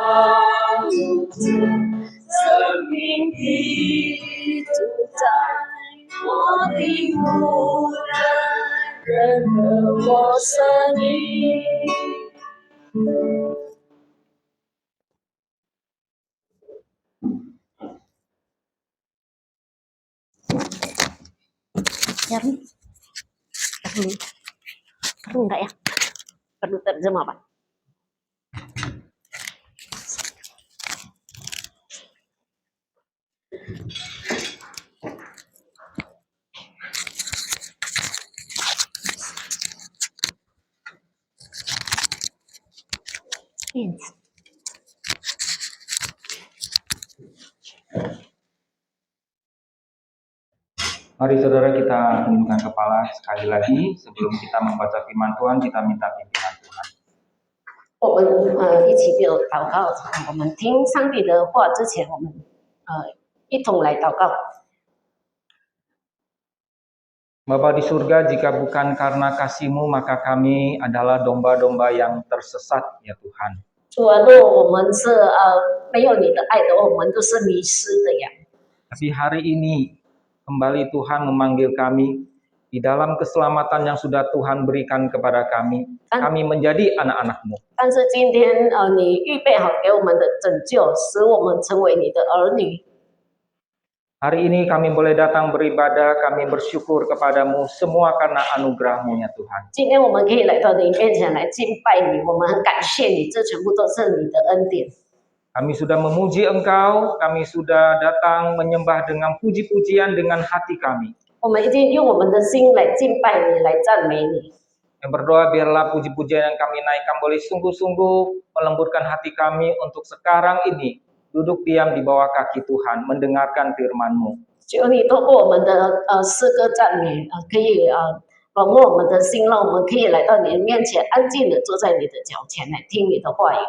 主子，生命的主宰，我的仆人，认得我生命。Perlu enggak ya? Perlu terjemah, Pak? Yes. Mari saudara kita tundukkan kepala sekali lagi sebelum kita membaca firman Tuhan, kita minta pimpinan Tuhan. 我们一起祷告，我们听上帝的话之前，我们一同来祷告。 Bapa di surga, jika bukan karena kasih-Mu, maka kami adalah domba-domba yang tersesat, ya Tuhan. 主啊，若我们是没有你的爱的话，我们都是迷失的羊。 Tapi hari ini kembali Tuhan memanggil kami di dalam keselamatan yang sudah Tuhan berikan kepada kami. Kami menjadi anak-anak-Mu. 但是今天你预备好给我们的拯救，使我们成为你的儿女。 Hari ini kami boleh datang beribadah, kami bersyukur kepadamu semua karena anugerah-Mu ya Tuhan. 今天我们可以来到你面前来敬拜你，我们很感谢你，这全部都是你的恩典。 Kami sudah memuji Engkau, kami sudah datang menyembah dengan puji-pujian dengan hati kami. 我们已经用我们的心来敬拜你，来赞美你。 Yang berdoa biarlah puji-pujian yang kami naikkan boleh sungguh-sungguh melembutkan hati kami untuk sekarang ini duduk diam di bawah kaki Tuhan, mendengarkan firman-Mu. 求你透过我们的诗歌赞美，可以软弱我们的心，让我们可以来到你的面前，安静的坐在你的脚前来听你的话语。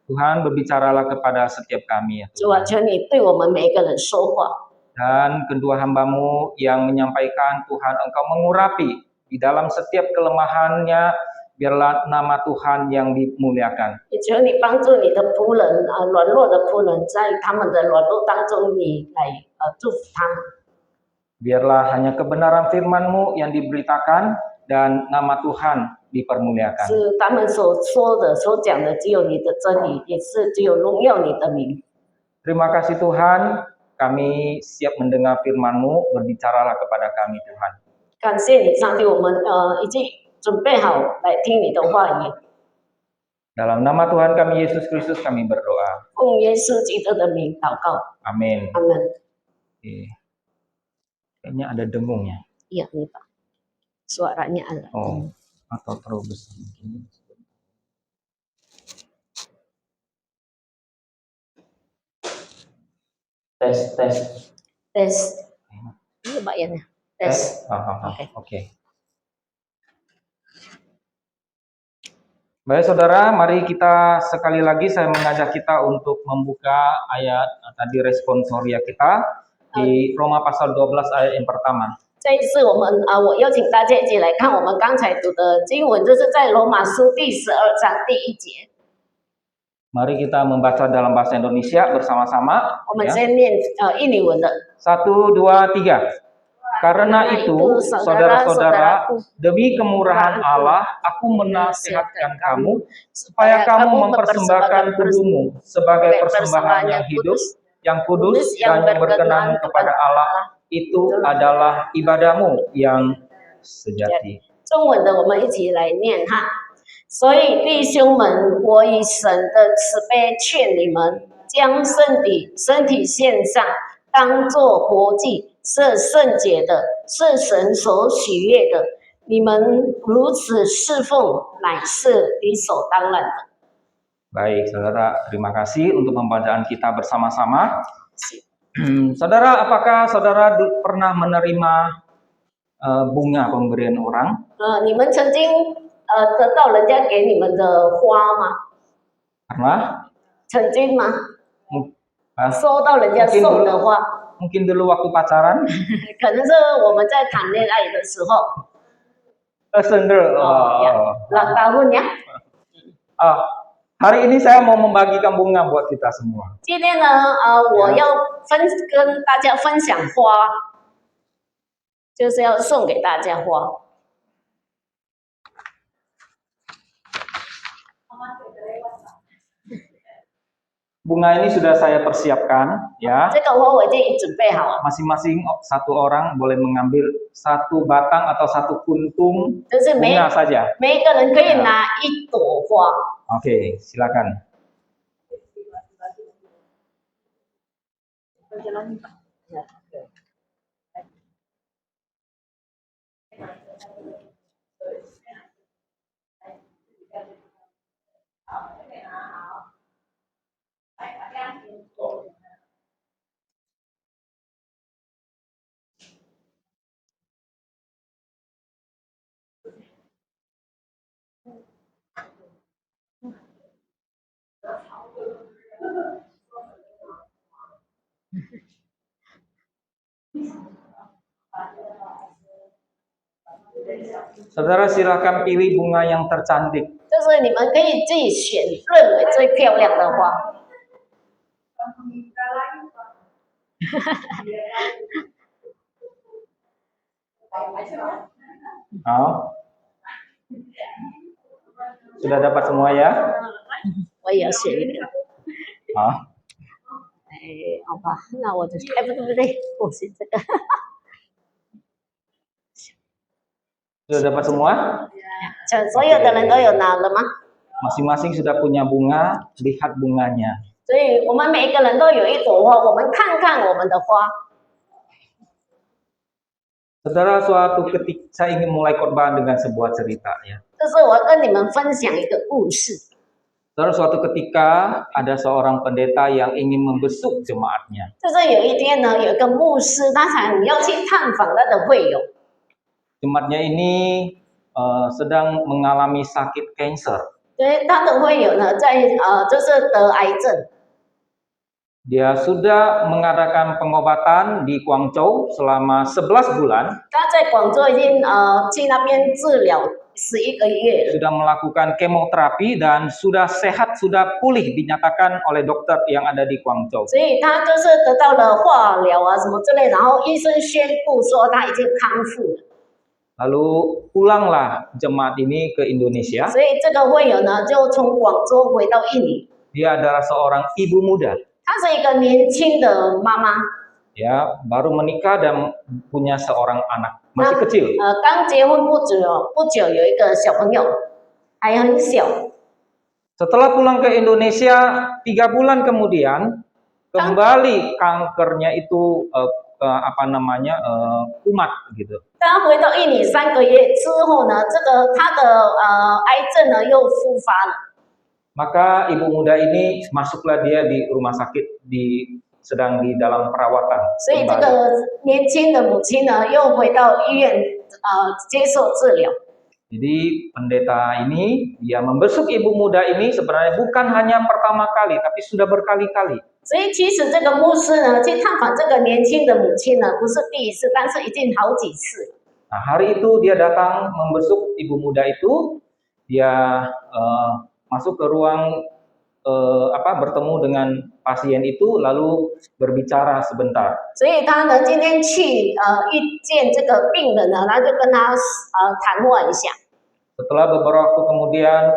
Tuhan berbicaralah kepada setiap kami ya 主啊， Tuhan. 求你对我们每一个人说话。 Dan kedua hamba-Mu yang menyampaikan, Tuhan Engkau mengurapi di dalam setiap kelemahannya, biarlah nama Tuhan yang dimuliakan. 也求你帮助你的仆人软弱的仆人，在他们的软弱当中，你来祝福他们。 Biarlah hanya kebenaran firman-Mu yang diberitakan dan nama Tuhan dipermuliakan. 是他们所说的、所讲的，只有你的真理，也是只有荣耀你的名。 Terima kasih Tuhan, kami siap mendengar firman-Mu, berbicaralah kepada kami Tuhan. 感谢你，上帝，我们已经准备好来听你的话语。 Dalam nama Tuhan kami Yesus Kristus kami berdoa. 奉耶稣基督的名祷告， Amin. 阿门。 Oke. Kayaknya ada dengungnya. Iya nih Pak, suaranya ada. Oh, atau terlalu besar mungkin. Tes. Tes. Ini bayarnya. Tes. Oke. Baik saudara, mari kita sekali lagi saya mengajak kita untuk membuka ayat tadi responsoria kita di Roma pasal 12 ayat yang pertama. 这一次我邀请大家一起来看我们刚才读的经文，就是在罗马书第12章第1节。 Mari kita membaca dalam bahasa Indonesia bersama-sama. 我们先念印尼文的。 1, 2, 3. Karena itu, saudara-saudara, demi kemurahan Allah, aku menasihatkan kamu supaya kamu mempersembahkan tubuhmu sebagai persembahan yang hidup, yang kudus, dan yang berkenan kepada Allah. Itu adalah ibadahmu yang sejati. 中文的我们一起来念哈。所以弟兄们，我以神的慈悲劝你们，将身体献上，当作活祭，是圣洁的，是神所喜悦的。你们如此侍奉，乃是理所当然的。 Baik, saudara, terima kasih untuk pembacaan kita bersama-sama. Saudara, apakah saudara pernah menerima bunga pemberian orang? 你们曾经得到人家给你们的花吗？ Pernah? 曾经吗？收到人家送的花？ Mungkin dulu waktu pacaran? 可能是我们在谈恋爱的时候。 Sender. Ulang tahun ya? Hari ini saya mau membagikan bunga buat kita semua. 今天呢，我要跟大家分享花，就是要送给大家花。 Bunga ini sudah saya persiapkan, ya. 这个花我已经准备好了， Masing-masing satu orang boleh mengambil satu batang atau satu kuntung 就是每 bunga saja. 一个人可以拿一朵花。 Oke, silakan. Saudara silakan pilih bunga yang tercantik. 就是你们可以自己选认为最漂亮的花。好, sudah dapat semua ya? 我也要选一个。好，好吧，那我就不对，我选这个。 sudah dapat semua? 所有的人都有拿了吗？ Masing-masing sudah punya bunga, lihat bunganya. 所以我们每一个人都有一朵花，我们看看我们的花。 Saudara, suatu ketika saya ingin mulai khotbah dengan sebuah cerita, ya. 就是我跟你们分享一个故事。 Saudara, suatu ketika ada seorang pendeta yang ingin membesuk jemaatnya. 就是有一天呢，有一个牧师，他想要去探访他的会友。 Jemaatnya ini sedang mengalami sakit kanker. 所以他的会友呢，就是得癌症。 Dia sudah mengadakan pengobatan di Guangzhou selama 11 bulan. 他在广州已经去那边治疗11个月了。 Sudah melakukan kemoterapi dan sudah sehat, sudah pulih dinyatakan oleh dokter yang ada di Guangzhou. 所以他就是得到了化疗啊什么之类，然后医生宣布说他已经康复了。 Lalu pulanglah jemaat ini ke Indonesia. 所以这个会友呢，就从广州回到印尼。 Dia adalah seorang ibu muda. 她是一个年轻的妈妈， Ya, baru menikah dan punya seorang anak, masih kecil. 刚结婚不久有一个小朋友，还很小。 Setelah pulang ke Indonesia, 3 bulan kemudian kembali kankernya itu kumat gitu. 当他回到印尼3个月之后呢，他的癌症呢又复发了。 Maka ibu muda ini masuklah dia di rumah sakit, sedang di dalam perawatan. 所以这个年轻的母亲呢，又回到医院接受治疗。 Jadi pendeta ini dia membesuk ibu muda ini sebenarnya bukan hanya pertama kali, tapi sudah berkali-kali. 所以其实这个牧师呢，去探访这个年轻的母亲呢，不是第一次，但是已经好几次了。 Nah, hari itu dia datang membesuk ibu muda itu, dia masuk ke ruang bertemu dengan pasien itu lalu berbicara sebentar. 所以他呢，今天去遇见这个病人呢，他就跟他谈话一下。 Setelah beberapa waktu kemudian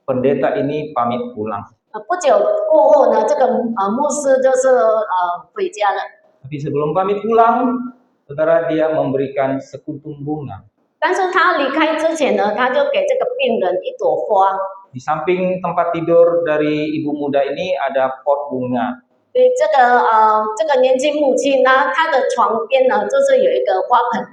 pendeta ini pamit pulang. 不久过后呢，这个牧师就是回家了。 Tapi sebelum pamit pulang, saudara, dia memberikan sekuntum bunga. 但是他离开之前呢，他就给这个病人一朵花。 Di samping tempat tidur dari ibu muda ini ada pot bunga. 所以这个年轻母亲呢，她的床边呢，就是有一个花盆。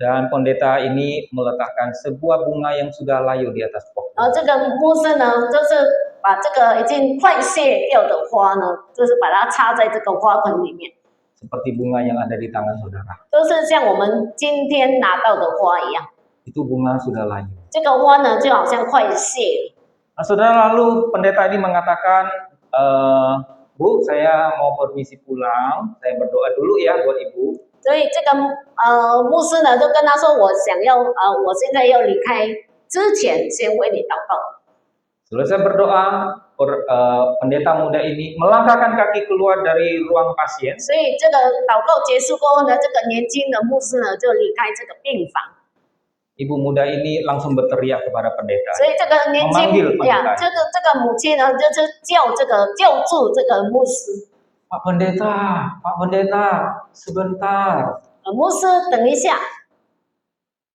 Dan pendeta ini meletakkan sebuah bunga yang sudah layu di atas pot. 然后这个牧师呢，就是把这个已经快谢掉的花呢，就是把它插在这个花盆里面。 Seperti bunga yang ada di tangan saudara. 都是像我们今天拿到的花一样。 Itu bunga sudah layu. 这个花呢，就好像快谢了。 Nah, saudara, lalu pendeta ini mengatakan, Bu, saya mau permisi pulang. Saya berdoa dulu ya buat ibu. 所以这个牧师呢，就跟他说，我现在要离开之前，先为你祷告。Selesai berdoa, pendeta muda ini melangkahkan kaki keluar dari ruang pasien. 所以这个祷告结束过后呢，这个年轻的牧师呢就离开这个病房。 Ibu muda ini langsung berteriak kepada pendeta. 所以这个年轻 Memanggil 呀， pendeta. 这个母亲呢，就是叫住这个牧师。 Pak pendeta, sebentar. 牧师，等一下。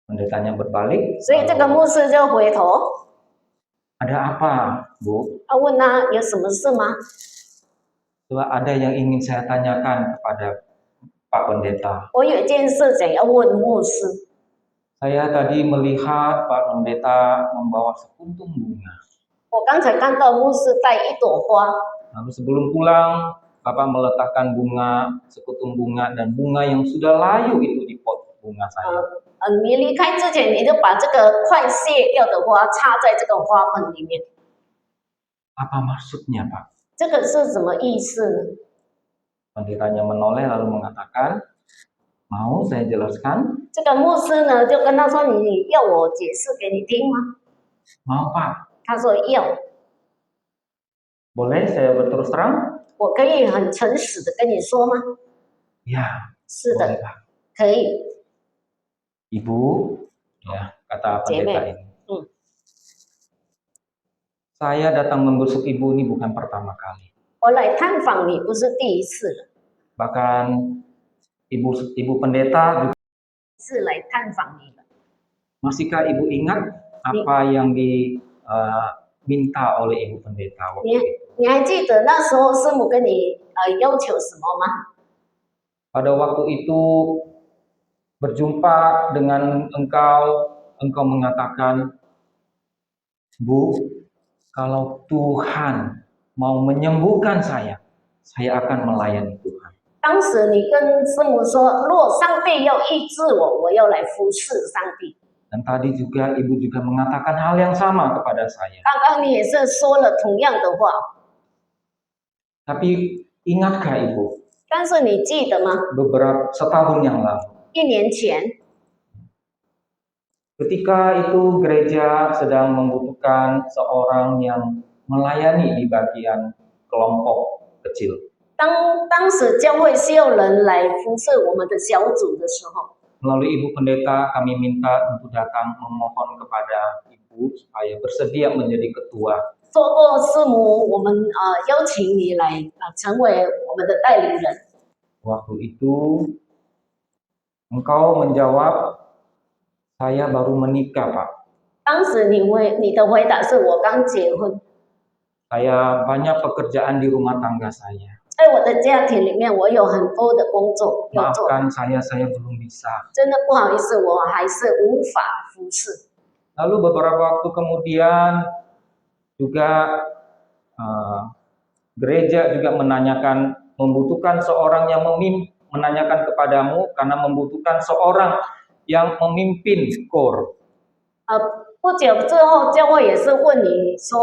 Pendetanya berbalik. 所以这个牧师就回头， Ada apa, Bu? 他问他有什么事吗？ Coba ada yang ingin saya tanyakan kepada Pak Pendeta. 我有一件事想要问牧师。 Saya tadi melihat Pak Pendeta membawa sekuntum bunga. 我刚才看到牧师带一朵花， Lalu sebelum pulang, Bapak meletakkan bunga, sekutum bunga dan bunga yang sudah layu itu di pot bunga saya. 你离开之前，你就把这个快谢掉的花插在这个花盆里面。 Apa maksudnya, Pak? 这个是什么意思呢？ Pendetanya menoleh lalu mengatakan, mau saya jelaskan? 这个牧师呢就跟他说：“你要我解释给你听吗 Mau, Pak. ？”他说：“要。” Boleh saya berterus terang? 我可以很诚实的跟你说吗？ Ya, 是 boleh, 的， Pak. 可以。 Ibu, ya, kata Ceme. pendeta ini. Saya datang membesuk ibu ini bukan pertama kali. 我来探访你不是第一次了， Bahkan ibu pendeta juga. 是来探访你的。 Masihkah ibu ingat apa yang diminta oleh ibu pendeta waktu itu? 你还记得那时候师母跟你要求什么吗？ Pada waktu itu berjumpa dengan engkau mengatakan, Bu, kalau Tuhan mau menyembuhkan saya akan melayani Tuhan. 当时你跟师母说，若上帝要医治我，我要来服侍上帝。 Dan tadi juga ibu juga mengatakan hal yang sama kepada saya. 刚刚你也是说了同样的话， Tapi ingatkah ibu? 但是你记得吗？ Setahun yang lalu. 1年前， Ketika itu gereja sedang membutuhkan seorang yang melayani di bagian kelompok kecil. 当时教会需要人来服侍我们的小组的时候， Melalui ibu pendeta kami minta untuk datang memohon kepada ibu supaya bersedia menjadi ketua. 透过师母，我们邀请你来成为我们的带领人。 Waktu itu engkau menjawab, saya baru menikah, Pak. 当时你的回答是我刚结婚， Saya banyak pekerjaan di rumah tangga saya. 在我的家庭里面，我有很多的工作要做， Maafkan saya belum bisa. 真的不好意思，我还是无法服侍。 Lalu beberapa waktu kemudian juga gereja juga membutuhkan seorang yang menanyakan kepadamu karena membutuhkan seorang yang memimpin KOR. 不久之后，教会也是问你说，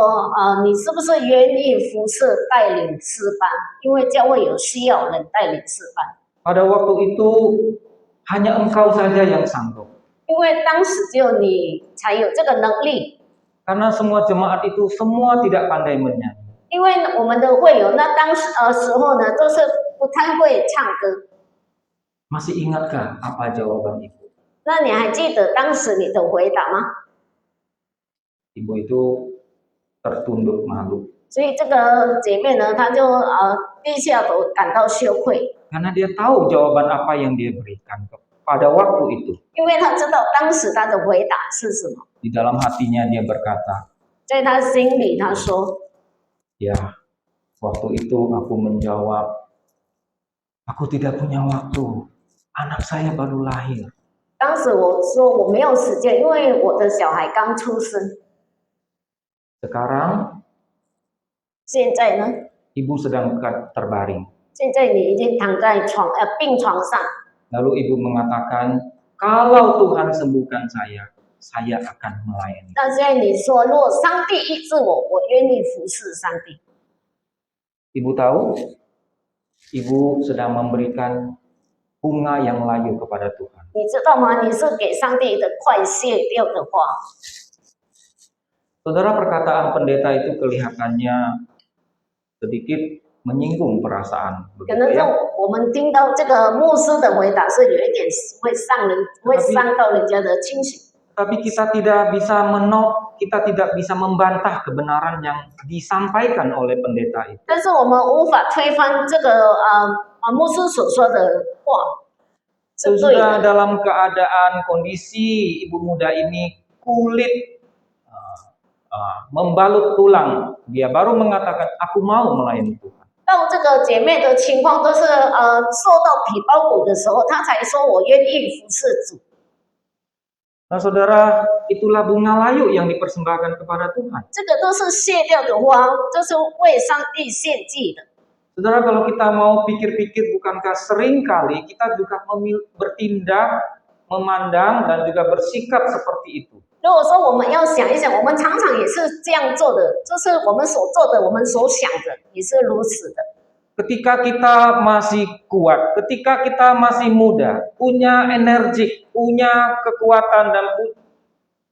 你是不是愿意服侍带领诗班？因为教会有需要人带领诗班。 Pada waktu itu hanya engkau saja yang sanggup. 因为当时只有你才有这个能力。 Karena semua jemaat itu semua tidak pandai menyanyi. 因为我们的会友那时候呢，都是不太会唱歌。 Masih ingatkah apa jawaban ibu? 那你还记得当时你的回答吗？ Ibu itu tertunduk malu. 所以这个姐妹呢，她就低下头，感到羞愧， Karena dia tahu jawaban apa yang dia berikan pada waktu itu. 因为她知道当时她的回答是什么。 Di dalam hatinya dia berkata, 在她心里，她说 ya, waktu itu aku menjawab, aku tidak punya waktu. Anak saya baru lahir. 当时我说我没有时间，因为我的小孩刚出生。 Sekarang 现在呢？ ibu sedang terbaring. 现在你已经躺在病床上。 Lalu ibu mengatakan, kalau Tuhan sembuhkan saya akan melayani. 那现在你说，如果上帝医治我，我愿意服侍上帝。 Ibu tahu, ibu sedang memberikan bunga yang layu kepada Tuhan. 你知道吗？你是给上帝的快谢掉的花。Saudara, perkataan pendeta itu kelihatannya sedikit menyinggung perasaan, 可能 begitu 这 ya. 我们听到这个牧师的回答是有一点会伤到人家的情绪。 Tapi kita tidak bisa kita tidak bisa membantah kebenaran yang disampaikan oleh pendeta itu. 但是我们无法推翻这个牧师所说的话是对 Sudah 的。 dalam keadaan kondisi ibu muda ini kulit membalut tulang, dia baru mengatakan aku mau melayani Tuhan. 到这个姐妹的情况都是受到皮包骨的时候，她才说我愿意服侍主。 Nah, saudara, itulah bunga layu yang dipersembahkan kepada Tuhan. 这个都是谢掉的花，这是为上帝献祭的。 Saudara, kalau kita mau pikir-pikir, bukankah seringkali kita juga bertindak, memandang, dan juga bersikap seperti itu? 如果说我们要想一想，我们常常也是这样做的，就是我们所做的，我们所想的也是如此的。 Ketika kita masih kuat, ketika kita masih muda, punya energi, punya kekuatan, dan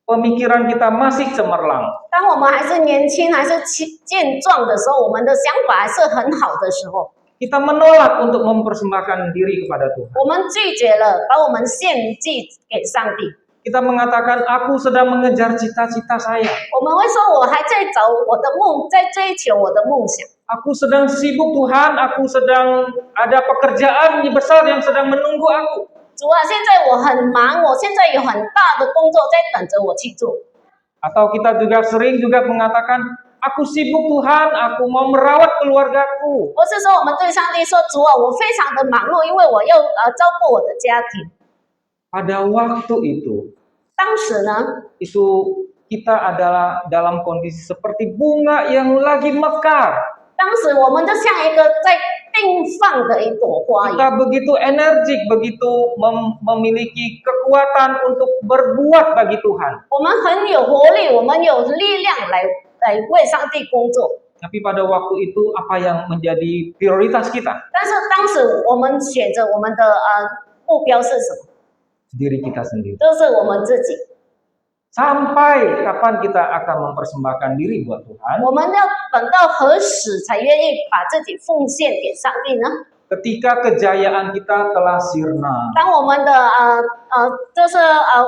pemikiran kita masih cemerlang. 当我们还是年轻、还是健壮的时候，我们的想法还是很好的时候， Kita menolak untuk mempersembahkan diri kepada Tuhan. 我们拒绝了把我们献祭给上帝。 Kita mengatakan, aku sedang mengejar cita-cita saya. 我们会说，我还在找我的梦，在追求我的梦想。 Aku sedang sibuk Tuhan, aku sedang ada pekerjaan besar yang sedang menunggu aku. 主啊，现在我很忙，我现在有很大的工作在等着我去做。 Atau kita juga sering juga mengatakan, aku sibuk Tuhan, aku mau merawat keluargaku. 或是说，我们对上帝说，主啊，我非常的忙碌，因为我要照顾我的家庭。 Pada waktu itu, 当时呢， itu kita adalah dalam kondisi seperti bunga yang lagi mekar. 当时我们就像一个在并放的一朵花一样。 Kita begitu energik, begitu memiliki kekuatan untuk berbuat bagi Tuhan. 我们很有活力，我们有力量来为上帝工作。 Tapi pada waktu itu apa yang menjadi prioritas kita? 但是当时我们选择我们的目标是什么？ Diri kita sendiri. 就是我们自己。 Sampai kapan kita akan mempersembahkan diri buat Tuhan? 我们要等到何时才愿意把自己奉献给上帝呢？ Ketika kejayaan kita telah sirna. 当我们的就是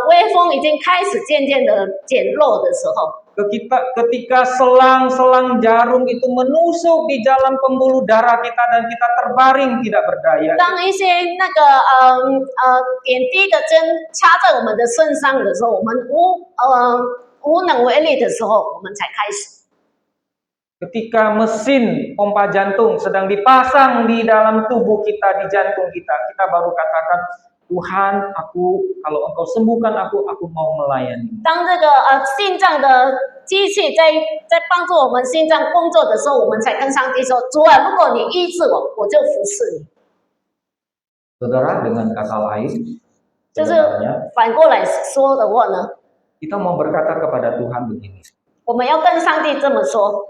威风已经开始渐渐的减弱的时候， Ketika selang-selang jarum itu menusuk di jalan pembuluh darah kita dan kita terbaring tidak berdaya. 当一些那个点滴的针插在我们的身上的时候，我们无能为力的时候，我们才开始。 Ketika mesin pompa jantung sedang dipasang di dalam tubuh kita, di jantung kita, kita baru katakan, Tuhan, kalau Engkau sembuhkan aku mau melayani. 当这个心脏的机器在帮助我们心脏工作的时候，我们才跟上帝说：主啊，如果你医治我，我就服侍你。 Saudara, dengan kata lain, 就是 sebenarnya 反过来说的话呢， kita mau berkata kepada Tuhan begini, 我们要跟上帝这么说：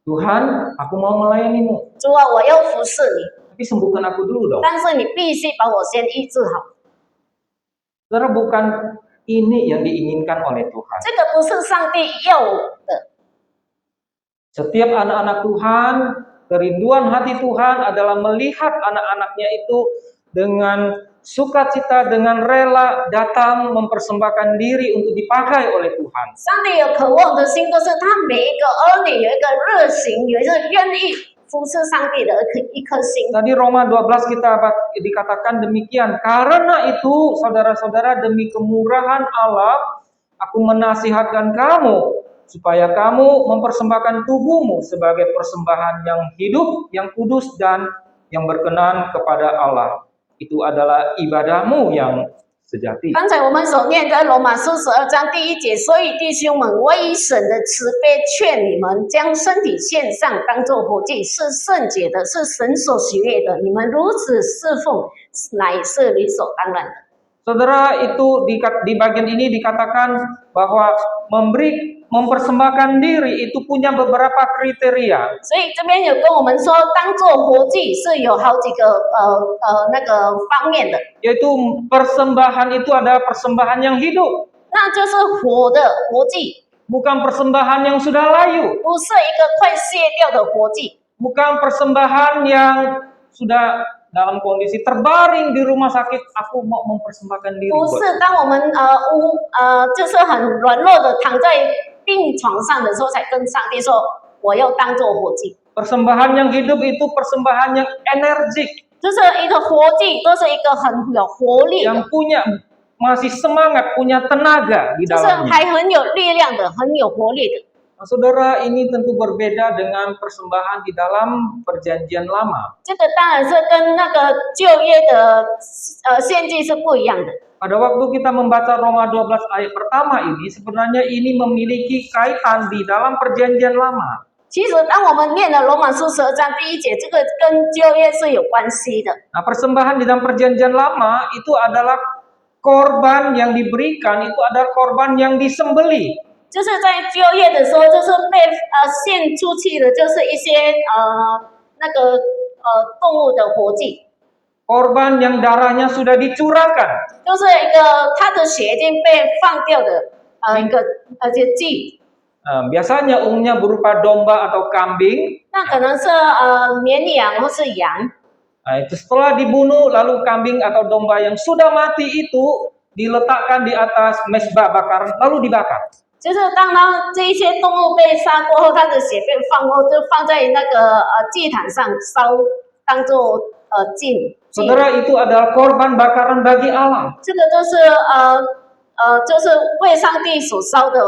Tuhan, aku mau melayanimu, 主啊，我要服侍你， tapi sembuhkan aku dulu dong. 但是你必须把我先医治好。 Saudara, bukan ini yang diinginkan oleh Tuhan. 这个不是上帝要的。 Setiap anak-anak Tuhan, kerinduan hati Tuhan adalah melihat anak-anaknya itu dengan sukacita, dengan rela datang mempersembahkan diri untuk dipakai oleh Tuhan. 上帝有渴望的心，就是他每一个儿女有一个热情，有一个愿意服侍上帝的一颗心。 Tadi Roma 12 dikatakan demikian. Karena itu, saudara-saudara, demi kemurahan Allah, aku menasihatkan kamu supaya kamu mempersembahkan tubuhmu sebagai persembahan yang hidup, yang kudus, dan yang berkenan kepada Allah. Itu adalah ibadahmu yang sejati. 刚才我们所念的罗马书12章第1节，所以弟兄们，我以神的慈悲劝你们，将身体献上，当作活祭，是圣洁的，是神所喜悦的。你们如此侍奉，乃是理所当然的。 Saudara, itu di bagian ini dikatakan bahwa mempersembahkan diri itu punya beberapa kriteria. 所以这边有跟我们说，当做活祭是有好几个那个方面的， Yaitu persembahan itu adalah persembahan yang hidup. 那就是活的活祭。bukan persembahan yang sudah layu, 不是一个快卸掉的活祭， bukan persembahan yang sudah dalam kondisi terbaring di rumah sakit, aku mau mempersembahkan diri 不 buat 是当我们就是很软弱的躺在病床上的时候，才跟上帝说我要当做活祭。 Persembahan yang hidup itu persembahan yang energik, 就是一个活祭，都是一个很有活力的， yang punya masih semangat, punya tenaga di 就是 dalamnya. 还很有力量的，很有活力的。 Nah, saudara, ini tentu berbeda dengan persembahan di dalam perjanjian lama. 这个当然是跟那个旧约的献祭是不一样的。 Pada waktu kita membaca Roma 12 ayat pertama ini, sebenarnya ini memiliki kaitan di dalam perjanjian lama. 其实，当我们念了罗马书12章第1节，这个跟旧约是有关系的。 Nah, persembahan di dalam perjanjian lama itu adalah korban yang diberikan, itu adalah korban yang disembelih. 就是在旧约的时候，就是被献出去的，就是一些那个动物的活祭， Korban yang darahnya sudah dicurahkan. 就是一个它的血已经被放掉的一个祭。 Biasanya umumnya berupa domba atau kambing. 那可能是绵羊或是羊。 Nah, itu setelah dibunuh, lalu kambing atau domba yang sudah mati itu diletakkan di atas mezbah bakaran, lalu dibakar. 就是当它这一些动物被杀过后，它的血被放后，就放在那个祭坛上烧，当做祭。 Saudara, itu adalah korban bakaran bagi Allah. 这个都是就是为上帝所烧的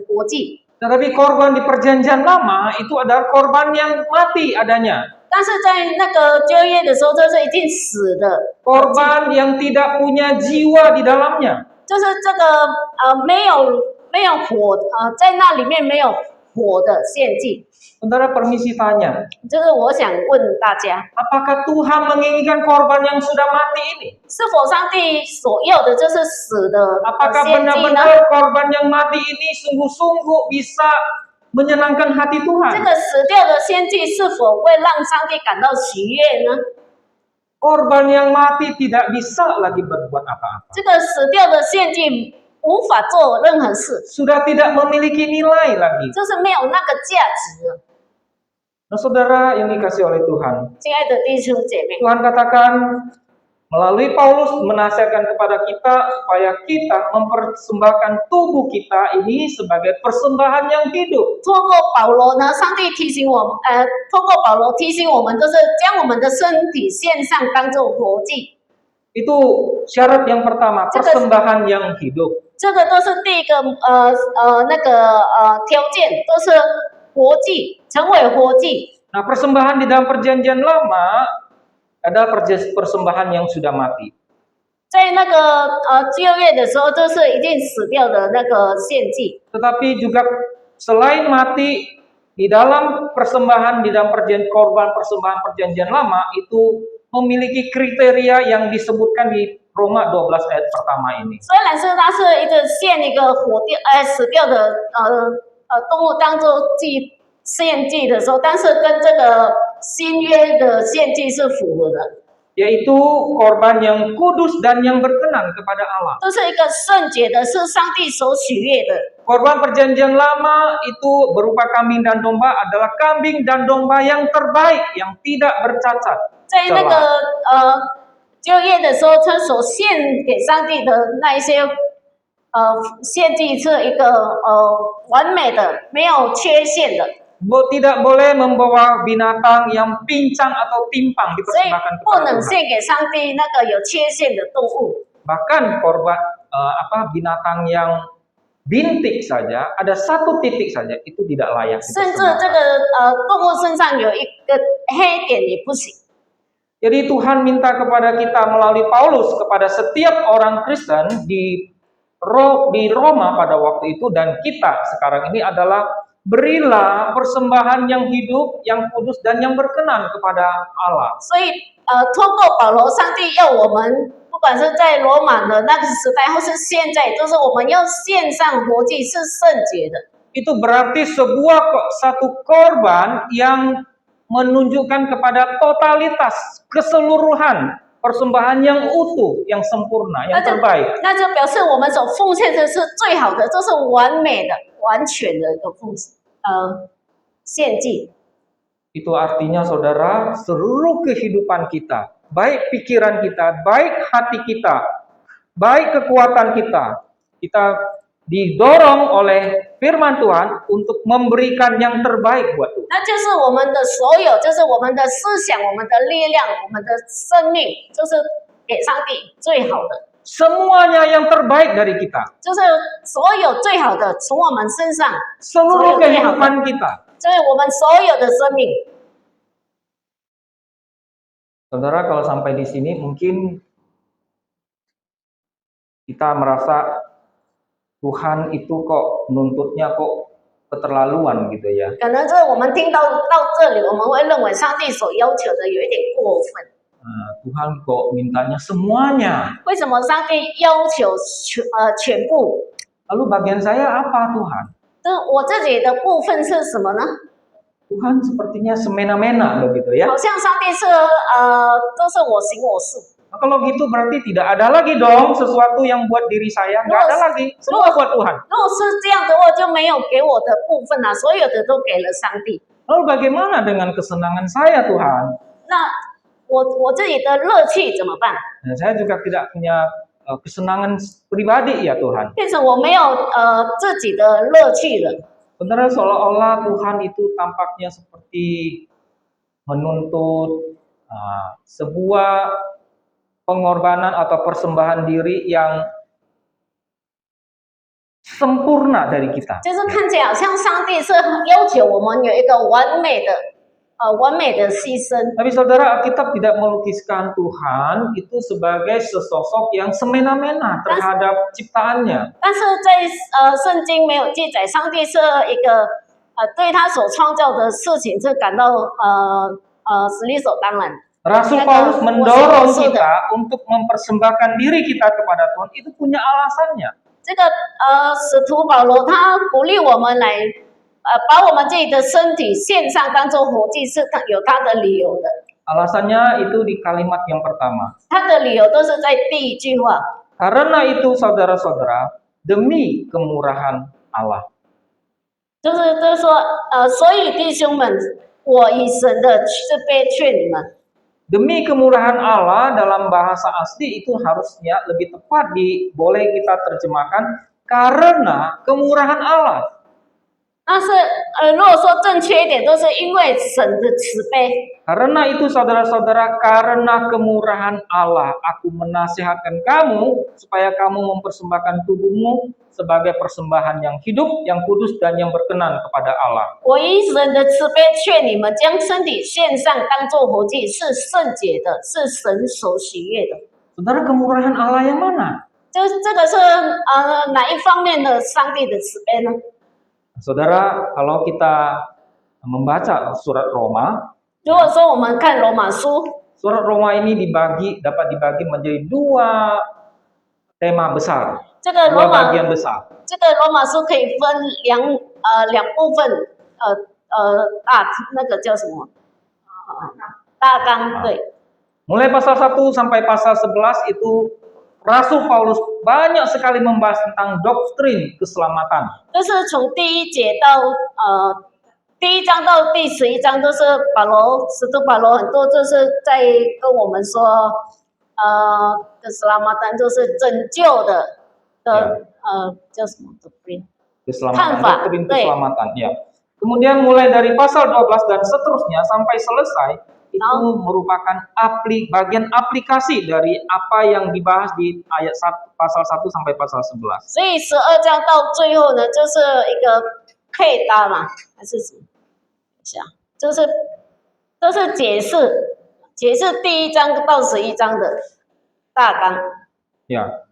活祭。 Tetapi korban di perjanjian lama itu adalah korban yang mati adanya. 但是在那个旧约的时候，这是已经死的， Korban yang tidak punya jiwa di dalamnya. 就是这个没有火在那里面没有火的献祭。 Saudara, permisi tanya, 就是我想问大家， apakah Tuhan menginginkan korban yang sudah mati ini? 是否上帝所要的就是死的 Apakah 献祭呢？ benar-benar korban yang mati ini sungguh-sungguh bisa menyenangkan hati 这 Tuhan? 个死掉的献祭是否会让上帝感到喜悦呢？ Korban yang mati tidak bisa lagi berbuat apa-apa. 这个死掉的献祭无法做任何事， Sudah tidak memiliki nilai lagi. 就是没有那个价值了。 Nah, saudara, yang dikasih oleh Tuhan, 亲爱的弟兄姐妹， Tuhan katakan melalui Paulus menasihatkan kepada kita supaya kita mempersembahkan tubuh kita ini sebagai persembahan yang hidup. 透过保罗呢，上帝提醒我们，透过保罗提醒我们，就是将我们的身体献上，当做活祭。 Itu syarat yang pertama, persembahan yang hidup. 这个都是第一个条件，都是活祭，成为活祭。 Nah, persembahan di dalam perjanjian lama adalah persembahan yang sudah mati. 在那个旧约的时候，就是已经死掉的那个献祭。 Tetapi juga selain mati di dalam persembahan di dalam korban persembahan perjanjian lama itu memiliki kriteria yang disebutkan di Roma 12 ayat pertama ini. 虽然是它是一个献一个死掉的动物当做献祭的时候，但是跟这个新约的献祭是符合的。 Yaitu korban yang kudus dan yang berkenan kepada Allah. 这是一个圣洁的，是上帝所喜悦的。 Korban perjanjian lama itu berupa kambing dan domba adalah kambing dan domba yang terbaik, yang tidak bercacat. 在那个旧约的时候，他所献给上帝的那一些献祭是一个完美的，没有缺陷的。 Tidak boleh membawa binatang yang pincang atau timpang 所以 dipersembahkan 不 kepada 能 Tuhan. 献给上帝那个有缺陷的动物。 Bahkan korban binatang yang bintik saja, ada satu titik saja itu tidak layak 甚至 dipersembahkan. 这个动物身上有一个黑点也不行。 Jadi Tuhan minta kepada kita melalui Paulus kepada setiap orang Kristen di Roma pada waktu itu dan kita sekarang ini adalah berilah persembahan yang hidup, yang kudus dan yang berkenan kepada Allah. 所以透过保罗，上帝要我们，不管是在罗马的那个时代，或是现在，就是我们要献上活祭，是圣洁的。 Itu berarti satu korban yang menunjukkan kepada totalitas, keseluruhan persembahan yang utuh, yang sempurna, yang terbaik. 那就表示我们所奉献的是最好的，这是完美的。完全的一个献祭。 Itu artinya saudara, seluruh kehidupan kita, baik pikiran kita, baik hati kita, baik kekuatan kita, kita didorong oleh firman Tuhan untuk memberikan yang terbaik buat Tuhan. 那就是我们的所有，就是我们的思想、我们的力量、我们的生命，就是给上帝最好的， Semuanya yang terbaik dari kita. 就是所有最好的从我们身上， Seluruh kehidupan kita. 就是我们所有的生命。 Saudara, kalau sampai di sini mungkin kita merasa Tuhan itu kok nuntutnya kok keterlaluan gitu ya. 可能是我们听到这里，我们会认为上帝所要求的有一点过分。 Tuhan kok mintanya semuanya. 为什么上帝要求全部？ Lalu bagian saya apa Tuhan? 这我自己的部分是什么呢？ Tuhan sepertinya semena-mena begitu ya. 好像上帝是都是我行我素。 Nah, kalau gitu berarti tidak ada lagi dong sesuatu yang buat diri saya, nggak ada lagi, semua buat Tuhan. 如果是这样的话，就没有给我的部分啊，所有的都给了上帝。 Lalu bagaimana dengan kesenangan saya Tuhan? 那我自己的乐趣怎么办？ Nah, saya juga tidak punya kesenangan pribadi ya Tuhan. 变成我没有自己的乐趣了。 Saudara, seolah-olah Tuhan itu tampaknya seperti menuntut sebuah pengorbanan atau persembahan diri yang sempurna dari kita. 就是看起来好像上帝是要求我们有一个完美的牺牲。 Tapi saudara, Alkitab tidak melukiskan Tuhan itu sebagai sesosok yang semena-mena terhadap ciptaannya. 但是在圣经没有记载，上帝是一个对他所创造的事情是感到是理所当然。 Rasul Paulus mendorong kita untuk mempersembahkan diri kita kepada Tuhan, itu punya alasannya. 这个使徒保罗他鼓励我们来把我们自己的身体献上当做活祭，是有他的理由的。 Alasannya itu di kalimat yang pertama. 他的理由都是在第一句话。 Karena itu saudara-saudara, demi kemurahan Allah. 就是说所以弟兄们，我以神的慈悲劝你们。 Demi kemurahan Allah dalam bahasa asli itu harusnya lebih tepat boleh kita terjemahkan karena kemurahan Allah. 但是如果说正确一点，都是因为神的慈悲。 Karena itu saudara-saudara, karena kemurahan Allah, aku menasihatkan kamu supaya kamu mempersembahkan tubuhmu sebagai persembahan yang hidup, yang kudus dan yang berkenan kepada Allah. 我以神的慈悲劝你们，将身体献上当作活祭，是圣洁的，是神所喜悦的。 Saudara, kemurahan Allah yang mana? 就是这个是哪一方面的上帝的慈悲呢？ Saudara, kalau kita membaca surat Roma, 如果说我们看罗马书， surat Roma ini dapat dibagi menjadi dua tema besar, 这个 dua bagian besar. 这个罗马书可以分两部分，那个叫什么？大纲对。 Mulai pasal 1 sampai pasal 11 itu Rasul Paulus banyak sekali membahas tentang doktrin keselamatan. 就是从第一节到第一章到第11章，都是使徒保罗很多就是在跟我们说keselamatan 就是拯救的叫什么keselamatan, doktrin keselamatan ya. Kemudian mulai dari pasal 12 dan seterusnya sampai selesai itu merupakan bagian aplikasi dari apa yang dibahas di ayat 1, pasal 1 sampai pasal 11. 所以12章到最后呢，就是一个配搭嘛，还是什么？就是都是解释第一章到11章的大纲。 Ya.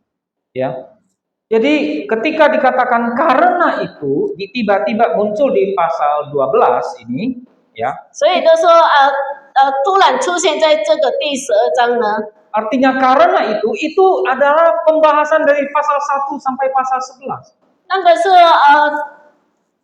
Jadi ketika dikatakan karena itu tiba-tiba muncul di pasal 12 ini, ya. 所以就说突然出现在这个第12章呢， artinya karena itu adalah pembahasan dari pasal 1 sampai pasal 11. 那个是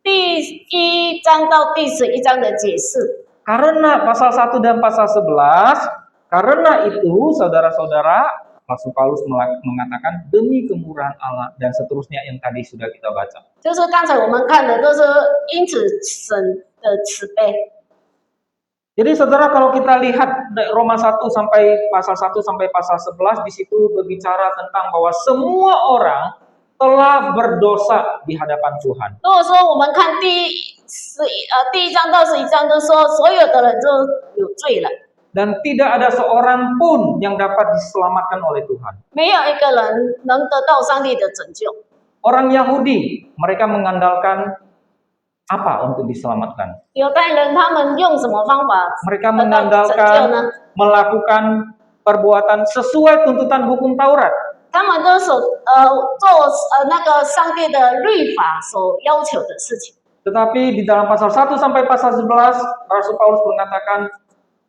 第1章到第11章的解释。 Karena pasal 1 dan pasal 11, karena itu saudara-saudara, Rasul Paulus mengatakan demi kemurahan Allah dan seterusnya yang tadi sudah kita baca. 就是刚才我们看的都是因此神的慈悲。 Jadi saudara, kalau kita lihat Roma 1 sampai pasal 1 sampai pasal 11, di situ berbicara tentang bahwa semua orang telah berdosa di hadapan Tuhan. 如果说我们看第一章到11章，就说所有的人都有罪了， Dan tidak ada seorang pun yang dapat diselamatkan oleh Tuhan. 没有一个人能得到上帝的拯救。 Orang Yahudi, mereka mengandalkan apa untuk diselamatkan? 犹太人他们用什么方法 Mereka 得到拯救 mengandalkan 呢？ melakukan perbuatan sesuai tuntutan hukum Taurat. 他们都做那个上帝的律法所要求的事情。 Tetapi di dalam pasal 1 sampai pasal 11, Rasul Paulus mengatakan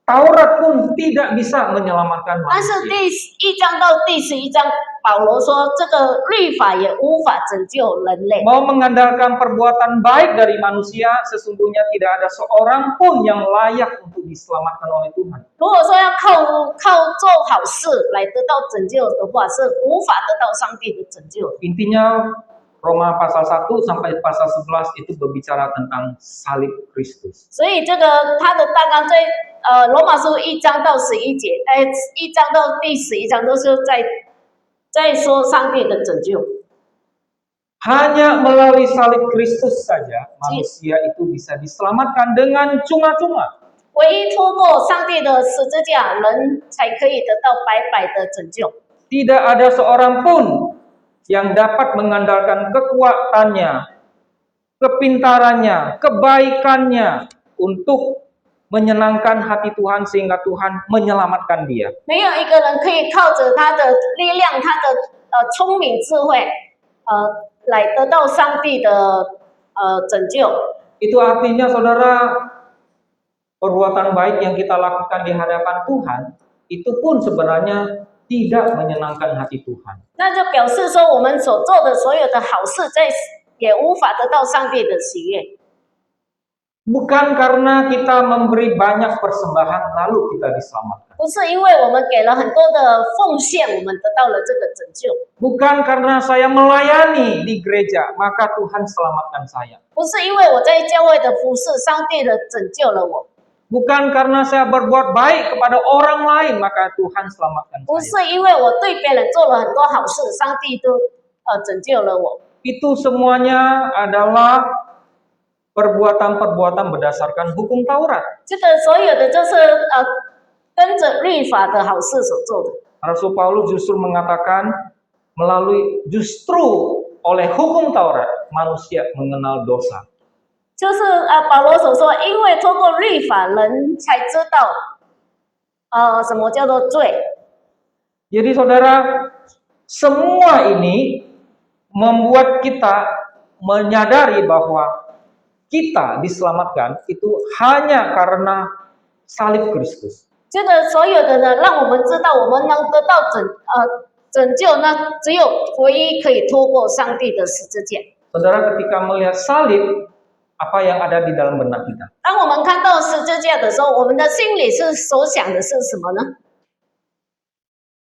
Taurat pun tidak bisa menyelamatkan 但是 manusia. 第1章到第11章，保罗说这个律法也无法拯救人类。 Mau mengandalkan perbuatan baik dari manusia, sesungguhnya tidak ada seorang pun yang layak untuk diselamatkan oleh Tuhan. 如果说要靠做好事来得到拯救的话，是无法得到上帝的拯救的。 Intinya Roma pasal 1 sampai pasal 11 itu berbicara tentang salib Kristus. 所以这个它的大纲罗马书1章到11节，1章到第11章都是在说上帝的拯救。 Hanya melalui salib Kristus saja manusia itu bisa diselamatkan dengan cuma-cuma. 唯一通过上帝的十字架，人才可以得到白白的拯救。 Tidak ada seorang pun yang dapat mengandalkan kekuatannya, kepintarannya, kebaikannya untuk menyenangkan hati Tuhan sehingga Tuhan menyelamatkan dia. 没有一个人可以靠着他的力量、他的聪明智慧，来得到上帝的拯救。 Itu artinya saudara, perbuatan baik yang kita lakukan di hadapan Tuhan itu pun sebenarnya tidak menyenangkan hati Tuhan. 那就表示说，我们所做的所有的好事，也无法得到上帝的喜悦。 Bukan karena kita memberi banyak persembahan lalu kita diselamatkan. 不是因为我们给了很多的奉献，我们得到了这个拯救。 Bukan karena saya melayani di gereja, maka Tuhan selamatkan saya. 不是因为我在教会的服侍，上帝的拯救了我。 Bukan karena saya berbuat baik kepada orang lain, maka Tuhan selamatkan 不 saya. 是因为我对别人做了很多好事，上帝都拯救了我。 Itu semuanya adalah perbuatan-perbuatan berdasarkan hukum Taurat. 这个所有的就是跟着律法的好事所做的。 Rasul Paulus justru mengatakan justru oleh hukum Taurat manusia mengenal dosa. 就是保罗所说，因为通过律法，人才知道什么叫做罪。 Jadi saudara, semua ini membuat kita menyadari bahwa kita diselamatkan itu hanya karena salib Kristus. 这个所有的呢，让我们知道我们能得到拯救，那只有唯一可以透过上帝的十字架。 Saudara, ketika melihat salib, apa yang ada di dalam benak kita? 当我们看到十字架的时候，我们的心里所想的是什么呢？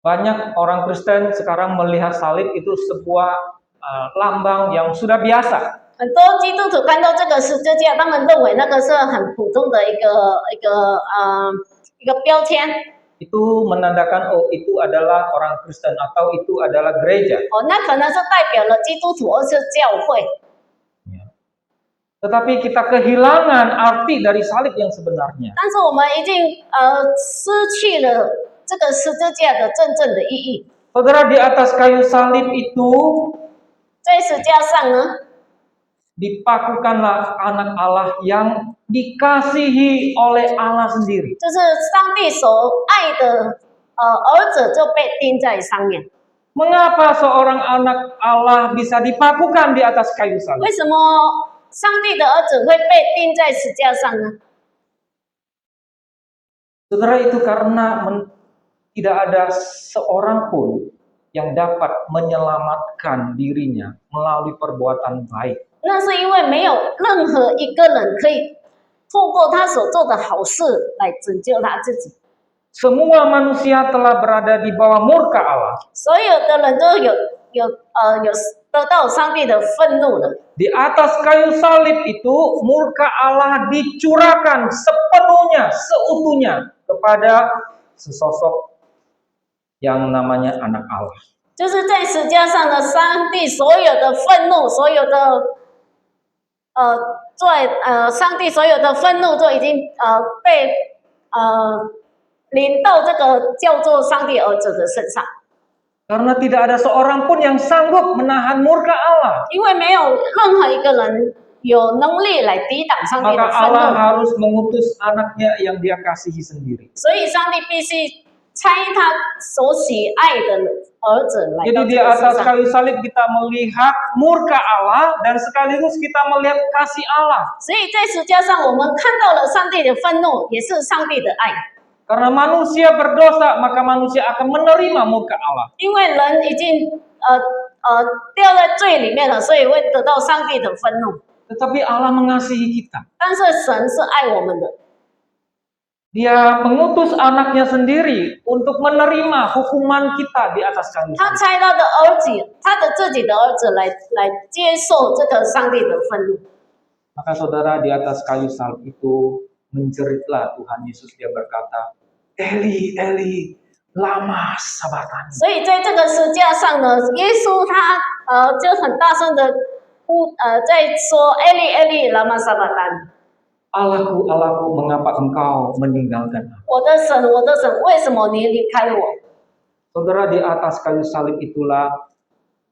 Banyak orang Kristen sekarang melihat salib itu sebuah lambang yang sudah biasa. 很多基督徒看到这个十字架，他们认为那个是很普通的一个标签。 Itu menandakan itu adalah orang Kristen atau itu adalah gereja. 那可能是代表了基督徒，而是教会。 Tetapi kita kehilangan arti dari salib yang sebenarnya. 但是我们已经失去了这个十字架的真正的意义。 Saudara, di atas kayu salib itu 在十字架上呢， dipakukanlah anak Allah yang dikasihi oleh Allah sendiri. 就是上帝所爱的儿子就被钉在上面。 Mengapa seorang anak Allah bisa dipakukan di atas kayu salib? 为什么上帝的儿子会被钉在十字架上呢？ Saudara, itu karena tidak ada seorang pun yang dapat menyelamatkan dirinya melalui perbuatan baik. 那是因为没有任何一个人可以透过他所做的好事来拯救他自己。semua manusia telah berada di bawah murka Allah. 所有的人都有得到上帝的愤怒了。 Di atas kayu salib itu murka Allah dicurahkan sepenuhnya, seutuhnya kepada sesosok yang namanya anak Allah. 就是在十架上的上帝所有的愤怒，所有的上帝所有的愤怒都已经被临到这个叫做上帝儿子的身上。 Karena tidak ada seorang pun yang sanggup menahan murka Allah. 因为没有任何一个人有能力来抵挡上帝 Maka 的愤 Allah 怒， harus mengutus anaknya yang dia kasihi sendiri. 所以上帝必须差他所喜爱的儿子来 Jadi 到 di 这个 atas 世上。 kayu salib kita melihat murka Allah dan sekaligus kita melihat kasih Allah. 所以在十架上，我们看到了上帝的愤怒，也是上帝的爱。 Karena manusia berdosa, maka manusia akan menerima murka Allah. 因为人已经掉在罪里面了，所以会得到上帝的愤怒。 Tetapi Allah mengasihi kita. 但是神是爱我们的， Dia mengutus anaknya sendiri untuk menerima hukuman kita di atas kayu 他 salib. 差他的儿子，他的自己的儿子来接受这个上帝的愤怒。 Maka saudara, di atas kayu salib itu menjeritlah Tuhan Yesus. Dia berkata, Eli, Eli, lama sabachthani. 所以在这个十架上呢，耶稣他就很大声的在说“埃利埃利拉玛撒巴丹 Allahku, Allahku, mengapa engkau meninggalkan aku?”，我的神，我的神，为什么你离开我？ Saudara, di atas kayu salib itulah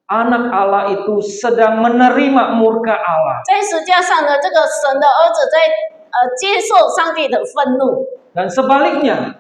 anak Allah itu sedang menerima murka Allah. 在十架上呢，这个神的儿子在接受上帝的愤怒。 Dan sebaliknya,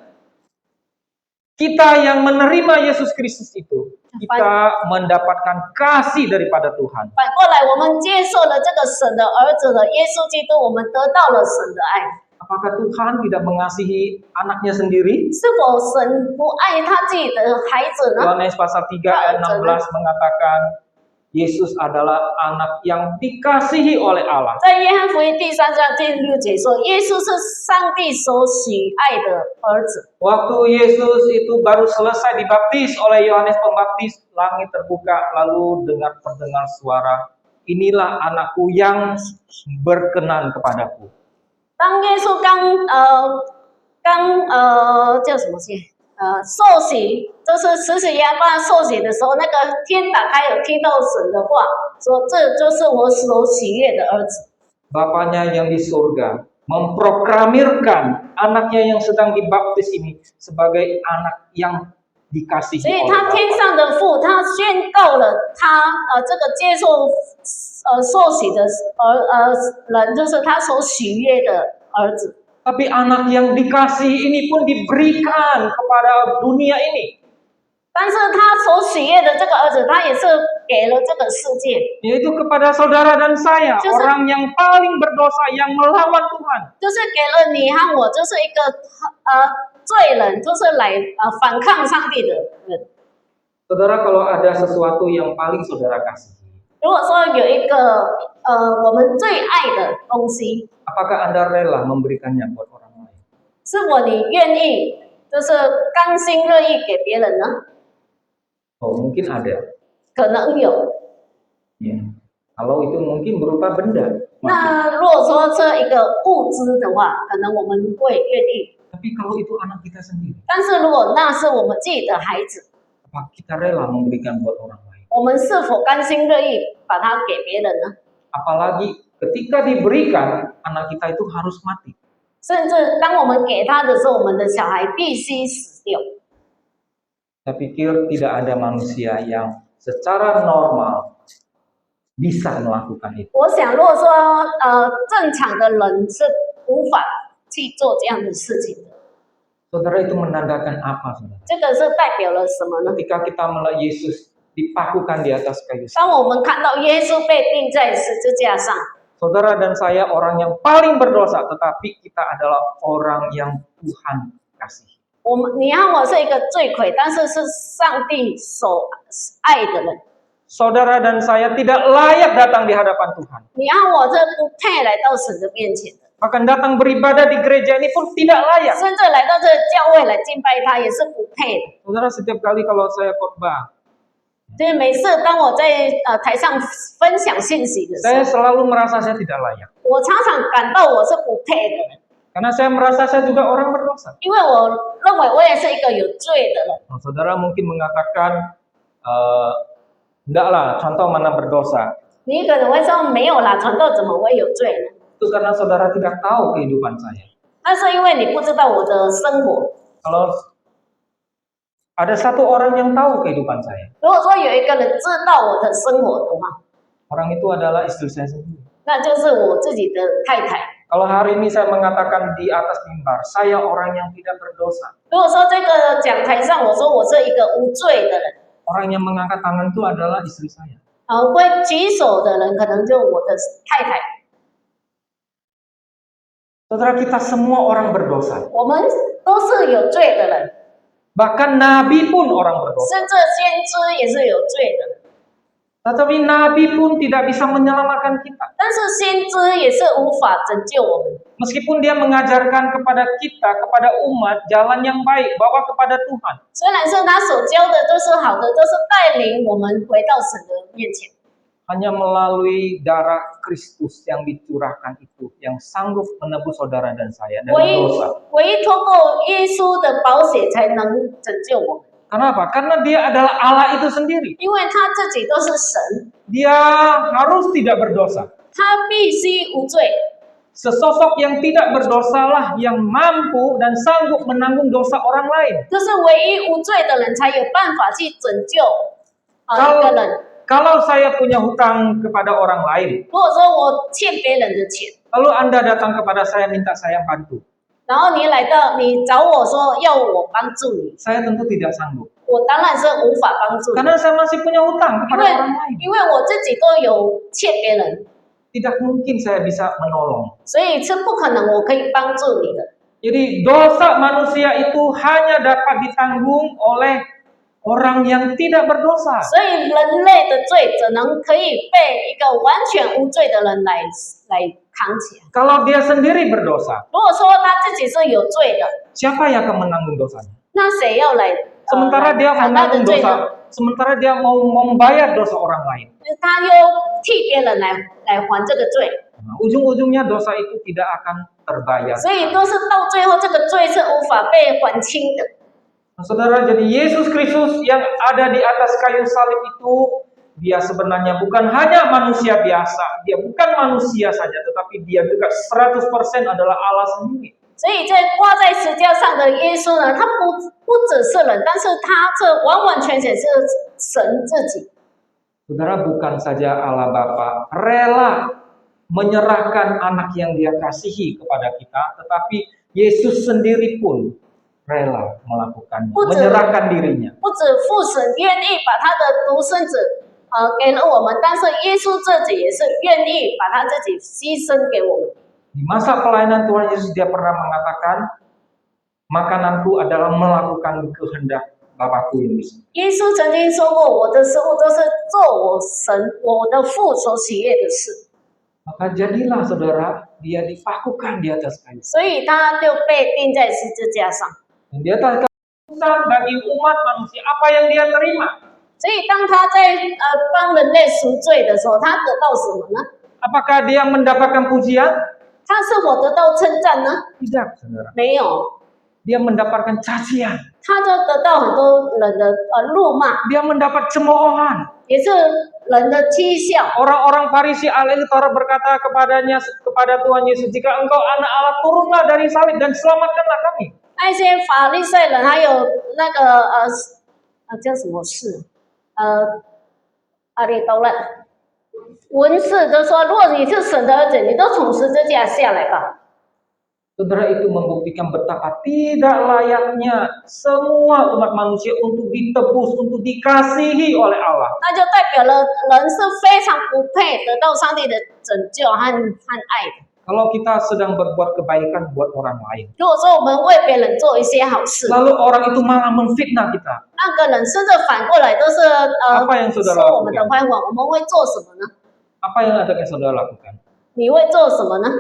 kita yang menerima Yesus Kristus itu, kita mendapatkan kasih daripada Tuhan. 反过来，我们接受了这个神的儿子的耶稣基督，我们得到了神的爱。 Apakah Tuhan tidak mengasihi anaknya sendiri? 是否神不爱他自己的孩子呢？ Yohanes pasal 3 ayat 16 mengatakan, Yesus adalah anak yang dikasihi oleh Allah. 在约翰福音第3章第6节说，耶稣是上帝所喜爱的儿子。 Waktu Yesus itu baru selesai dibaptis oleh Yohanes Pembaptis, langit terbuka, lalu terdengar suara, inilah anakku yang berkenan kepadaku. 当耶稣叫什么去？受洗，就是施洗约翰受洗的时候，那个天打开，有听到神的话，说这就是我所喜悦的儿子。 Bapaknya yang di surga memproklamirkan anaknya yang sedang dibaptis ini sebagai anak yang dikasihi 所以 oleh 他 Bapa. 天上的父，他宣告了他这个接受受洗的人，就是他所喜悦的儿子。 Tapi anak yang dikasihi ini pun diberikan kepada dunia ini, 但是他所喜悦的这个儿子，他也是给了这个世界， yaitu kepada saudara dan saya, Justru- orang yang paling berdosa yang melawan Tuhan. 就是给了你和我，就是一个罪人，就是来反抗上帝的人。 Saudara, kalau ada sesuatu yang paling saudara kasihi, 如果说有一个我们最爱的东西， apakah Anda rela memberikannya buat orang lain? 是否你愿意，就是甘心乐意给别人呢？ Oh, mungkin ada. 可能有。 Ya. Kalau itu mungkin berupa benda. mati. 那如果说这一个物资的话，可能我们会愿意。 Tapi kalau itu anak kita sendiri, 但是如果那是我们自己的孩子， apa kita rela memberikan buat orang lain? 我们是否甘心乐意把它给别人呢？ Apalagi ketika diberikan, anak kita itu harus mati. 甚至当我们给他的时候，我们的小孩必须死掉。 Saya pikir tidak ada manusia yang secara normal bisa melakukan itu. 我想，如果说正常的人是无法去做这样的事情的， Saudara, itu menandakan apa, saudara? 这个是代表了什么呢？ Ketika kita melihat Yesus dipakukan di atas kayu salib, 当我们看到耶稣被钉在十字架上， saudara dan saya orang yang paling berdosa, tetapi kita adalah orang yang Tuhan kasihi. 你和我是一个罪魁，但是是上帝所爱的人。 Saudara dan saya tidak layak datang di hadapan Tuhan. 你和我这不配来到神的面前的， Bahkan datang beribadah di gereja ini pun tidak layak. 甚至来到这个教会来敬拜他也是不配的。 Saudara, setiap kali kalau saya khotbah, 所以每次当我在台上分享信息的时 saya 候， selalu merasa saya tidak layak. 我常常感到我是不配的人， Karena saya merasa saya juga orang berdosa. 因为我认为我也是一个有罪的人。 Nah, saudara mungkin mengatakan, enggaklah, contoh mana berdosa. 你可能会说没有啦，传道怎么会有罪呢？ Itu karena saudara tidak tahu kehidupan saya. 那是因为你不知道我的生活。 Kalau ada satu orang yang tahu kehidupan saya, 如果说有一个人知道我的生活的话， orang itu adalah istri saya sendiri. 那就是我自己的太太。 Kalau hari ini saya mengatakan di atas mimbar, saya orang yang tidak berdosa. 如果说这个讲台上我说我是一个无罪的人， Orang yang mengangkat tangan itu adalah istri saya. 会举手的人可能就我的太太。 Saudara, kita semua orang berdosa. 我们都是有罪的人， Bahkan Nabi pun orang berdosa. 甚至先知也是有罪的人。 Tetapi Nabi pun tidak bisa menyelamatkan kita. 但是先知也是无法拯救我们， Meskipun dia mengajarkan kepada kita, kepada umat, jalan yang baik, bawa kepada Tuhan. 虽然是他所教的都是好的，都是带领我们回到神的面前， Hanya melalui darah Kristus yang dicurahkan itu, yang sanggup menebus saudara dan saya 唯 dari 一 dosa. 唯一透过耶稣的宝血才能拯救我们， Kenapa? Karena dia adalah Allah itu sendiri. 因为他自己都是神， Dia harus tidak berdosa. 他必须无罪。 Sesosok yang tidak berdosalah yang mampu dan sanggup menanggung dosa orang lain. 就是唯一无罪的人才有办法去拯救一个人。 Kalau saya punya hutang kepada orang lain, 如果说我欠别人的钱， lalu Anda datang kepada saya minta saya bantu, 然后你找我说要我帮助你， saya tentu tidak sanggup. 我当然是无法帮助你， Karena saya masih punya hutang 因 kepada 为 orang lain. 因为我自己都有欠别人， Tidak mungkin saya bisa menolong. 所以是不可能我可以帮助你的。 Jadi dosa manusia itu hanya dapat ditanggung oleh orang yang tidak berdosa. 所以人类的罪只能可以被一个完全无罪的人来扛起来。 Kalau dia sendiri berdosa, 如果说他自己是有罪的， siapa yang akan menanggung dosanya? 那谁要来 Sementara dia 扛他的 menanggung 罪呢？ dosa, sementara dia mau membayar dosa orang lain. 他又替别人来还这个罪， Nah, ujung-ujungnya dosa itu tidak akan terbayar. 所以都是到最后这个罪是无法被还清的。 Nah, saudara, jadi Yesus Kristus yang ada di atas kayu salib itu, dia sebenarnya bukan hanya manusia biasa, dia bukan manusia saja, tetapi dia juga 100% adalah Allah sendiri. 所以在挂在十字架上的耶稣呢，他不只是人，但是他这完完全全是神自己。 Saudara, bukan saja Allah Bapa rela menyerahkan anak yang dia kasihi kepada kita, tetapi Yesus sendiri pun rela melakukannya, Betul. menyerahkan dirinya. 不止父神愿意把他的独生子给了我们，但是耶稣自己也是愿意把他自己牺牲给我们。 Di masa pelayanan Tuhan Yesus dia pernah mengatakan, makananku adalah melakukan kehendak Bapakku yang di surga. 耶稣曾经说过：“我的食物都是做我的父所喜悦的事。 Maka jadilah saudara, dia dipakukan di atas kayu. ”所以他就被钉在十字架上。 Dan di atas kayu bagi umat manusia apa yang dia terima? 所以当他在帮人类赎罪的时候，他得到什么呢？ Apakah dia mendapatkan pujian? 他是否得到称赞呢？ Tidak, saudara. 没有， Dia mendapatkan cacian. 他就得到很多人的辱骂， Dia mendapat cemoohan. 也是人的讥笑。 Orang-orang Farisi ahli Taurat berkata kepada Tuhan Yesus, jika engkau anak Allah, turunlah dari salib dan selamatkanlah kami. 那些法利赛人还有那个叫什么事？阿里都了。文士都说，如果你是神的儿子，你都从十字架下来吧。 Saudara, itu membuktikan betapa tidak layaknya semua umat manusia untuk ditebus, untuk dikasihi oleh Allah. 那就代表了人是非常不配得到上帝的拯救和爱的。 Kalau kita sedang berbuat kebaikan buat orang lain, 如果说我们为别人做一些好事， lalu orang itu malah memfitnah kita. 那个人甚至反过来都是apa yang saudara 说我们的 lakukan? 坏话，我们会做什么呢？ Apa yang akan saudara lakukan? 你会做什么呢？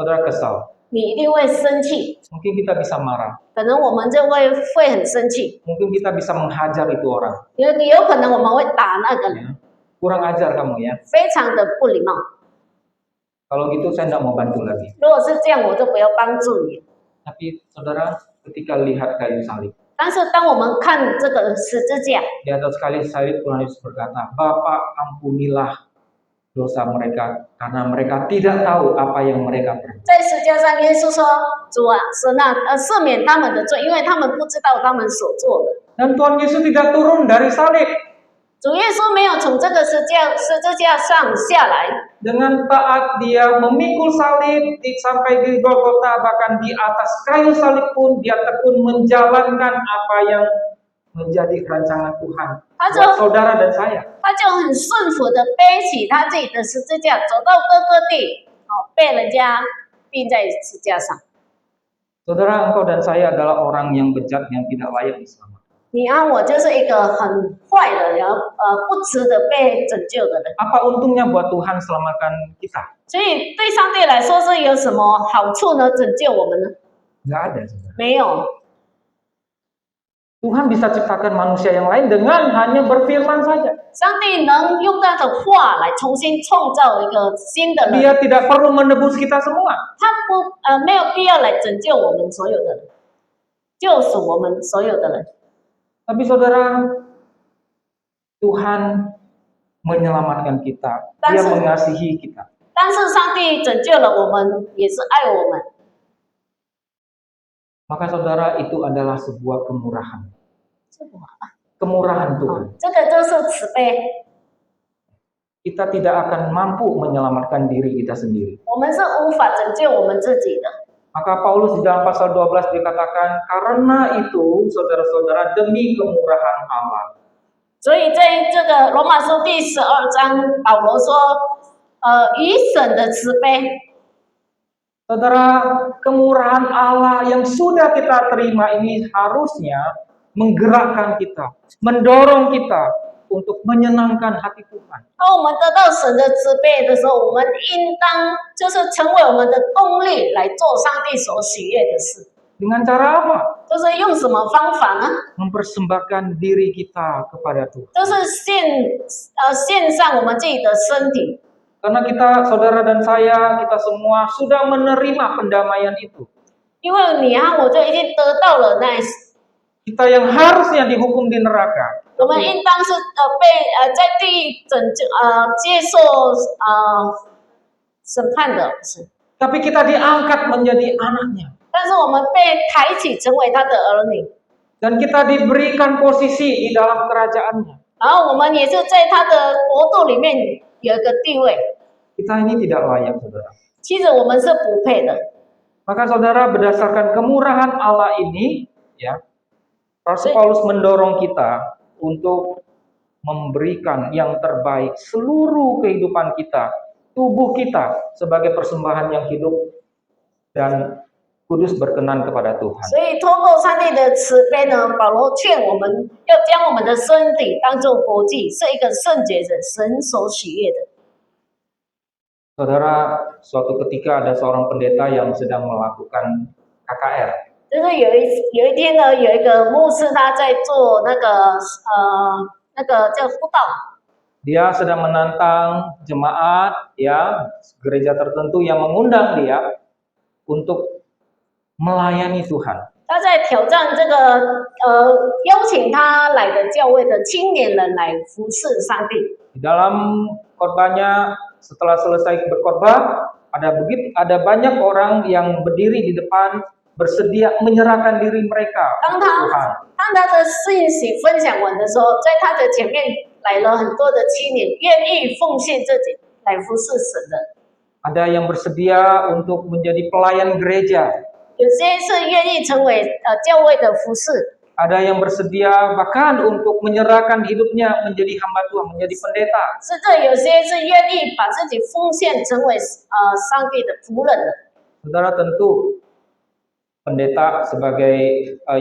saudara kesal. 你一定会生气， Mungkin kita bisa marah. 可能我们就会很生气， Mungkin kita bisa menghajar itu orang. 有可能我们会打那个人， Kurang ajar kamu ya. 非常的不礼貌。 Kalau gitu saya tidak mau bantu lagi. 如果是这样，我就不要帮助你。 Tapi saudara, ketika lihat kayu salib, 但是当我们看这个十字架， di atas kayu salib Tuhan Yesus berkata, Bapa ampunilah dosa mereka karena mereka tidak tahu apa yang mereka perbuat. 在十字架上，耶稣说：“主啊，神啊，赦免他们的罪，因为他们不知道他们所做的。” Dan Tuhan Yesus tidak turun dari salib. 主耶稣没有从这个十字架上下来， Dengan taat dia memikul salib sampai di Golgota, bahkan di atas kayu salib pun dia tekun menjalankan apa yang menjadi rancangan Tuhan buat saudara dan saya. 他就很顺服的背起他自己的十字架，走到各个地，被人家钉在十字架上。 Saudara, engkau dan saya adalah orang yang bejat yang tidak layak diselamatkan. 你和我就是一个很坏的人，不值得被拯救的人。 Apa untungnya buat Tuhan selamatkan kita? 所以对上帝来说是有什么好处呢？拯救我们呢？ Nggak ada, saudara. 没有。 Tuhan bisa ciptakan manusia yang lain dengan hanya berfirman saja. 上帝能用他的话来重新创造一个新的人， Dia tidak perlu menebus kita semua. 他没有必要来拯救我们所有的人，救赎我们所有的人。 Tapi saudara, Tuhan menyelamatkan kita. Dia mengasihi kita. 但是上帝拯救了我们，也是爱我们。 Maka saudara, itu adalah sebuah kemurahan. Kemurahan Tuhan. 这个就是慈悲。 Kita tidak akan mampu menyelamatkan diri kita sendiri. 我们是无法拯救我们自己的。 Maka Paulus di dalam pasal 12 dikatakan, karena itu saudara-saudara demi kemurahan Allah. 所以在这个罗马书第12章，保罗说，以神的慈悲。 Saudara, kemurahan Allah yang sudah kita terima ini harusnya menggerakkan kita, mendorong kita untuk menyenangkan hati Tuhan. 当我们得到神的慈悲的时候，我们应当就是成为我们的动力，来做上帝所喜悦的事。 Dengan cara apa? 就是用什么方法呢？ Mempersembahkan diri kita kepada Tuhan. 就是献上我们自己的身体。 Karena kita, saudara dan saya, kita semua sudah menerima pendamaian itu. 因为你和我就已经得到了那， Kita yang harusnya dihukum di neraka. 我们应当是在地狱接受审判的，是。 Tapi kita diangkat menjadi anaknya. 但是我们被抬起成为他的儿女， Dan kita diberikan posisi di dalam kerajaannya. 然后我们也是在他的国度里面有一个地位。 Kita ini tidak layak, saudara. 其实我们是不配的。 Maka saudara, berdasarkan kemurahan Allah ini, ya, Rasul Paulus mendorong kita untuk memberikan yang terbaik seluruh kehidupan kita, tubuh kita sebagai persembahan yang hidup dan kudus berkenan kepada Tuhan. 所以通过上帝的慈悲呢，保罗劝我们要将我们的身体当作活祭，是一个圣洁的、神所喜悦的。 Saudara, suatu ketika ada seorang pendeta yang sedang melakukan KKR. 就是有一天呢，有一个牧师他在做那个叫辅导， Dia sedang menantang jemaat, ya, gereja tertentu yang mengundang dia untuk melayani Tuhan. 他在挑战这个邀请他来的教会的青年人来服侍上帝。 Di dalam khotbahnya, setelah selesai berkhotbah, ada banyak orang yang berdiri di depan bersedia menyerahkan diri mereka untuk Tuhan. 当他的信息分享完的时候，在他的前面来了很多的青年，愿意奉献自己来服侍神的。 Ada yang bersedia untuk menjadi pelayan gereja. 有些是愿意成为教会的服侍， Ada yang bersedia bahkan untuk menyerahkan hidupnya menjadi hamba Tuhan, menjadi pendeta. 甚至有些是愿意把自己奉献成为上帝的仆人的。 Saudara, tentu pendeta sebagai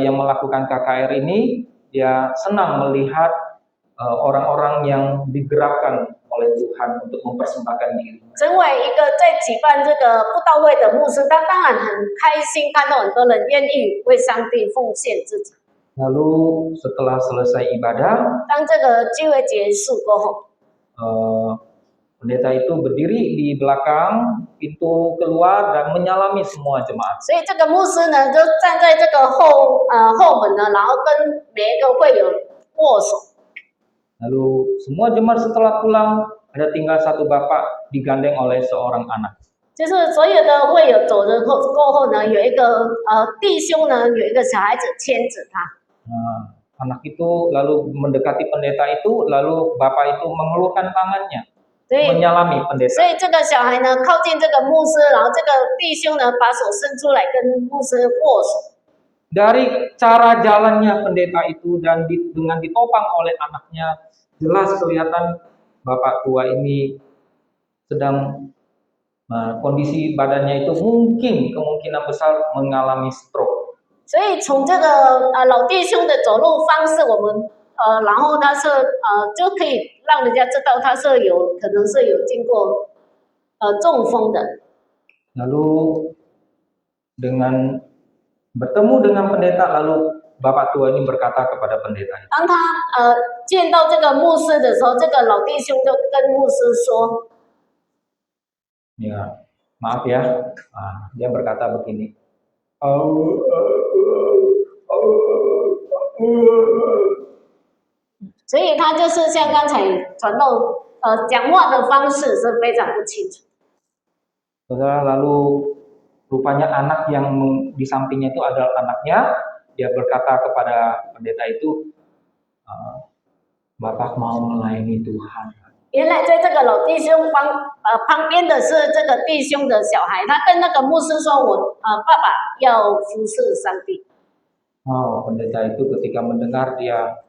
yang melakukan KKR ini, dia senang melihat orang-orang yang digerakkan oleh oleh Tuhan untuk mempersembahkan diri. 成为一个在举办这个布道会的牧师，他当然很开心看到很多人愿意为上帝奉献自己。 Lalu setelah selesai ibadah, 当这个聚会结束过后， pendeta itu berdiri di belakang pintu keluar dan menyalami semua jemaat. 所以这个牧师呢就站在这个后门呢，然后跟每一个会友握手。 Lalu semua jemaat setelah pulang, ada tinggal satu bapak digandeng oleh seorang anak. 就是所有的会友走了过后呢，有一个弟兄呢，有一个小孩子牵着他。 Nah, anak itu lalu mendekati pendeta itu, lalu bapak itu mengelurkan tangannya, menyalami 所 pendeta. 以这个小孩呢靠近这个牧师，然后这个弟兄呢把手伸出来跟牧师握手。 Dari cara jalannya pendeta itu dan dengan ditopang oleh anaknya, jelas kelihatan bapak tua ini sedang kondisi badannya itu kemungkinan besar mengalami stroke. 所以从这个老弟兄的走路方式，我们然后他是就可以让人家知道他是可能是有经过中风的。 Lalu dengan bertemu dengan pendeta, lalu bapak tua ini berkata kepada pendeta. 当他见到这个牧师的时候，这个老弟兄就跟牧师说：“Ya, maaf ya." Dia berkata begini. 所以他就是像刚才传道讲话的方式是非常不清楚。 Saudara, lalu rupanya anak yang di sampingnya itu adalah anaknya. Dia berkata kepada pendeta itu, Bapak mau melayani Tuhan. 原来在这个老弟兄旁边的是这个弟兄的小孩，他跟那个牧师说：“我爸爸要服侍上帝。” Pendeta itu ketika mendengar dia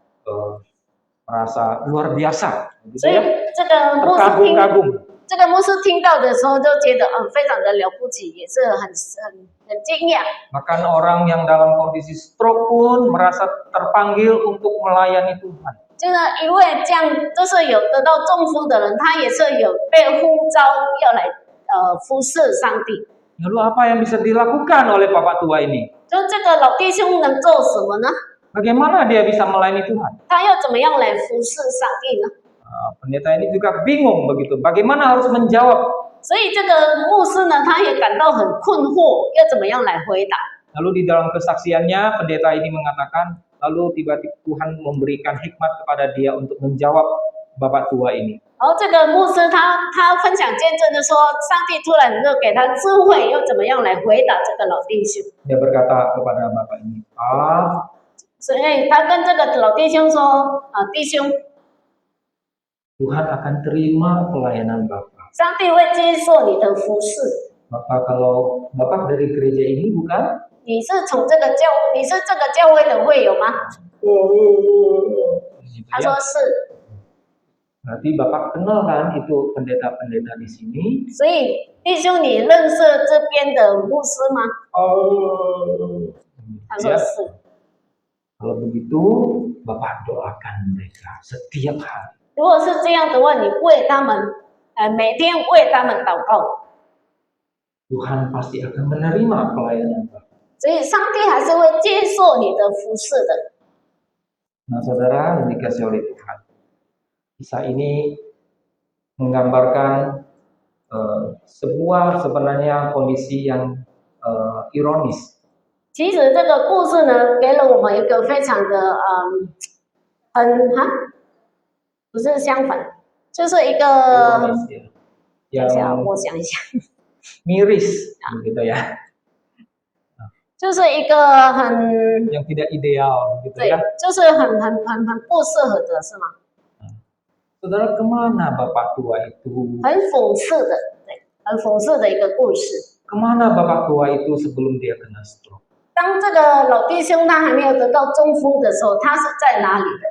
merasa luar biasa, gitu 所以 ya, 这个牧师 terkagum-kagum. 这个牧师听到的时候就觉得非常的了不起，也是很惊讶。 Bahkan orang yang dalam kondisi stroke pun merasa terpanggil untuk melayani Tuhan. 这个一位这样就是有得到中风的人，他也是有被呼召要来服侍上帝。 Lalu apa yang bisa dilakukan oleh Bapak tua ini? 就这个老弟兄能做什么呢？ Bagaimana dia bisa melayani Tuhan? 他要怎么样来服侍上帝呢？ Pendeta ini juga bingung begitu. Bagaimana harus menjawab? 所以这个牧师呢，他也感到很困惑，要怎么样来回答？ Lalu di dalam kesaksiannya pendeta ini mengatakan, lalu tiba-tiba Tuhan memberikan hikmat kepada dia untuk menjawab bapak tua ini. 然后这个牧师他分享见证的说，上帝突然就给他智慧，要怎么样来回答这个老弟兄。 Dia berkata kepada bapak ini, 所以他跟这个老弟兄说：“弟兄， Tuhan akan terima pelayanan Bapak. 上帝会接受你的服侍。 Bapak kalau Bapak dari gereja ini bukan? 你是从这个教会的会友吗？” 他说是。 Berarti Bapak kenal kan itu pendeta-pendeta di sini? 所以弟兄，你认识这边的牧师吗？他说是。 Kalau begitu, Bapak doakan mereka setiap hari. 如果是这样的话，你为他们，每天为他们祷告， Tuhan pasti akan menerima pelayanan Bapak. 所以上帝还是会接受你的服侍的。 Nah, saudara, dikasih oleh Tuhan. Kisah ini menggambarkan sebuah sebenarnya kondisi yang ironis. 其实这个故事呢，给了我们一个非常的不是相反，就是一个， Ironis, ya. 等一下， Yang 我想一下， miris, gitu ya. 就是一个很 Yang tidak ideal, gitu 对 ya. ，就是很不适合的，是吗？ Saudara, kemana Bapak tua itu? 很讽刺的，对，很讽刺的一个故事。 Kemana Bapak tua itu sebelum dia kena stroke? 当这个老弟兄他还没有得到中风的时候，他是在哪里的？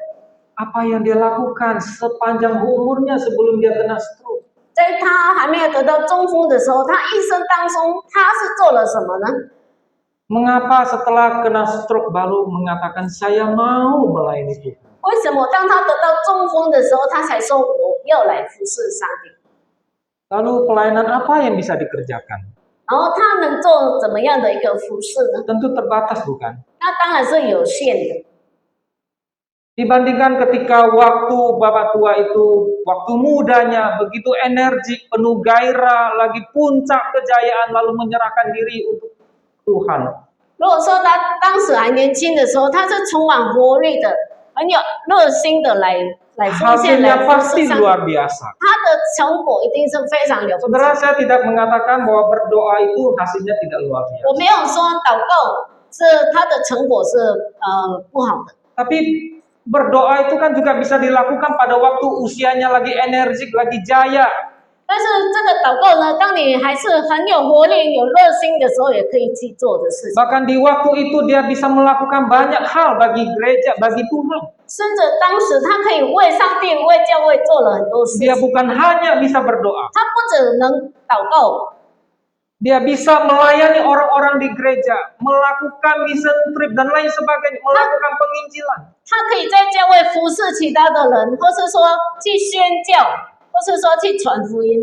Apa yang dia lakukan sepanjang umurnya sebelum dia kena stroke? 在他还没有得到中风的时候，他一生当中他是做了什么呢？ Mengapa setelah kena stroke baru mengatakan saya mau melayani Tuhan? 为什么当他得到中风的时候，他才说我要来服侍上帝？ Lalu pelayanan apa yang bisa dikerjakan? 然后他能做怎么样的一个服侍呢？ Tentu terbatas, bukan? 那当然是有限的。 Dibandingkan ketika waktu Bapak tua itu, waktu mudanya begitu energik, penuh gairah, lagi puncak kejayaan, lalu menyerahkan diri untuk Tuhan. 如果说他当时还年轻的时候，他是充满活力的，很有热心的来奉献，来 Hasilnya 服 pasti 侍上帝， luar biasa. 他的成果一定是非常了不起。 Saudara, saya tidak mengatakan bahwa berdoa itu hasilnya tidak luar 我 biasa. 没有说祷告是他的成果是不好的， Tapi berdoa itu kan juga bisa dilakukan pada waktu usianya lagi energik, lagi jaya. 但是这个祷告呢，当你还是很有活力、有热心的时候，也可以去做的事情。 Bahkan di waktu itu dia bisa melakukan banyak hal bagi gereja, bagi Tuhan. 甚至当时他可以为上帝、为教会做了很多事情。 Dia bukan hanya bisa berdoa. 他不只能祷告， Dia bisa melayani orang-orang di gereja, melakukan mission trip dan lain sebagainya, melakukan penginjilan. 他可以在教会服侍其他的人，或是说去宣教，或是说去传福音。